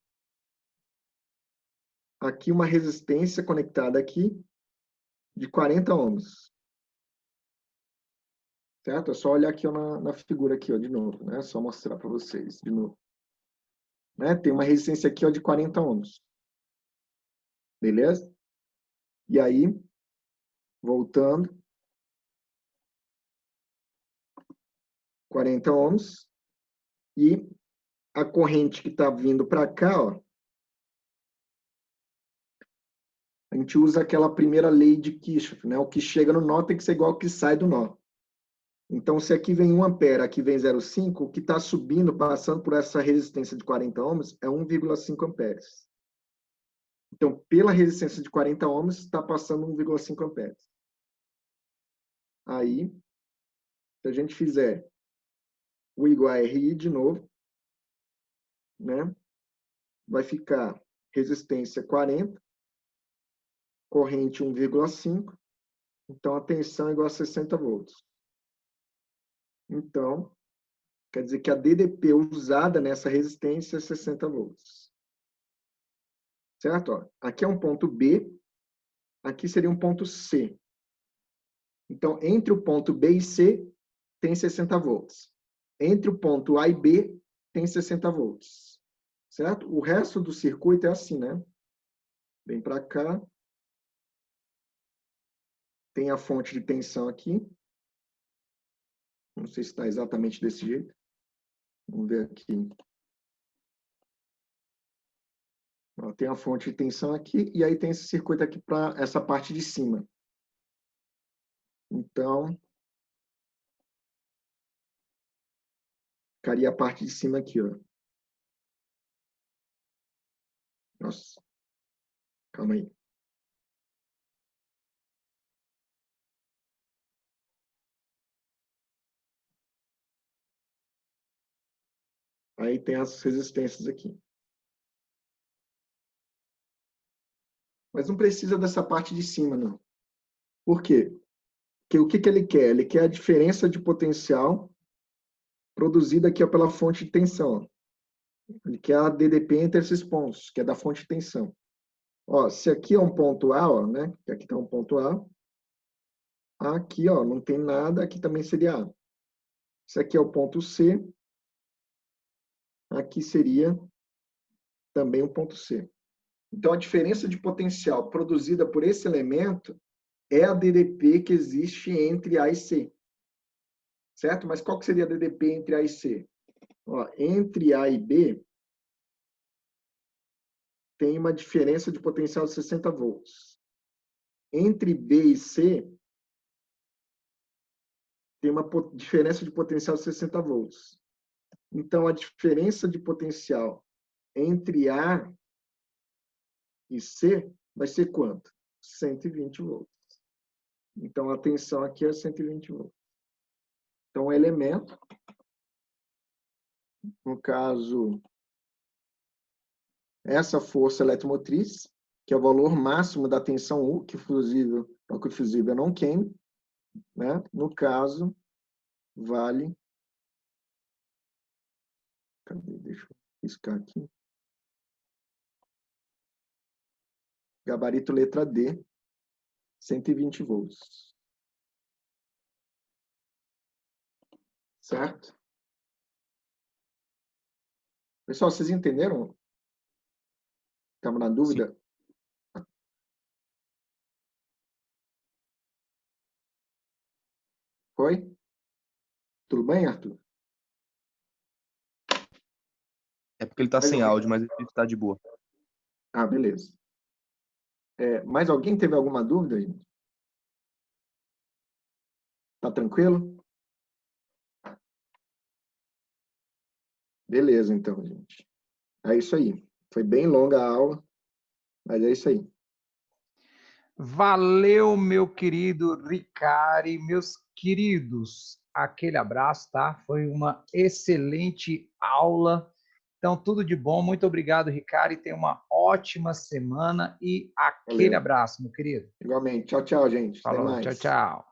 aqui uma resistência conectada aqui de 40 ohms. Certo? É só olhar aqui ó, na figura aqui, ó, de novo, né? É só mostrar para vocês de novo. Né? Tem uma resistência aqui ó, de 40 ohms. Beleza? E aí, voltando, 40 ohms, e a corrente que está vindo para cá, ó, a gente usa aquela primeira lei de Kirchhoff, né? O que chega no nó tem que ser igual ao que sai do nó. Então, se aqui vem 1 ampere, aqui vem 0,5, o que está subindo, passando por essa resistência de 40 ohms, é 1,5 amperes. Então, pela resistência de 40 ohms, está passando 1,5 amperes. Aí, se a gente fizer o igual a RI de novo, né? Vai ficar resistência 40, corrente 1,5, então a tensão é igual a 60 volts. Então, quer dizer que a DDP usada nessa resistência é 60 volts. Certo? Ó, aqui é um ponto B, aqui seria um ponto C. Então, entre o ponto B e C, tem 60 volts. Entre o ponto A e B, tem 60 volts. Certo? O resto do circuito é assim, né? Vem para cá. Tem a fonte de tensão aqui. Não sei se está exatamente desse jeito. Vamos ver aqui. Ó, tem a fonte de tensão aqui, e aí tem esse circuito aqui para essa parte de cima. Então, ficaria a parte de cima aqui, ó. Nossa. Calma aí. Aí tem as resistências aqui. Mas não precisa dessa parte de cima, não. Por quê? Porque o que ele quer? Ele quer a diferença de potencial produzida aqui ó, pela fonte de tensão. Ele quer a DDP entre esses pontos, que é da fonte de tensão. Ó, se aqui é um ponto A, ó, né? Aqui está um ponto A. Aqui, ó, não tem nada, aqui também seria A. Esse aqui é o ponto C. Aqui seria também um ponto C. Então, a diferença de potencial produzida por esse elemento é a DDP que existe entre A e C. Certo? Mas qual que seria a DDP entre A e C? Ó, entre A e B, tem uma diferença de potencial de 60 volts. Entre B e C, tem uma diferença de potencial de 60 volts. Então, a diferença de potencial entre A e C vai ser quanto? 120 volts. Então, a tensão aqui é 120 volts. Então, o elemento, no caso, essa força eletromotriz, que é o valor máximo da tensão U, que o fusível não queime, né? No caso, vale Cadê? Deixa eu riscar aqui. Gabarito letra D, 120 volts. Certo? Pessoal, vocês entenderam? Estava na dúvida? Foi? Tudo bem, Arthur? É porque ele tá sem áudio, mas ele tá de boa. Ah, beleza. Mais alguém teve alguma dúvida, gente? Tá tranquilo? Beleza, então, gente. É isso aí. Foi bem longa a aula, mas é isso aí. Valeu, meu querido Ricari, meus queridos. Aquele abraço, tá? Foi uma excelente aula. Então, tudo de bom. Muito obrigado, Ricari. Tenha uma ótima semana e aquele Valeu. abraço, meu querido. Igualmente. Tchau, tchau, gente. Até Falou, mais. tchau, tchau.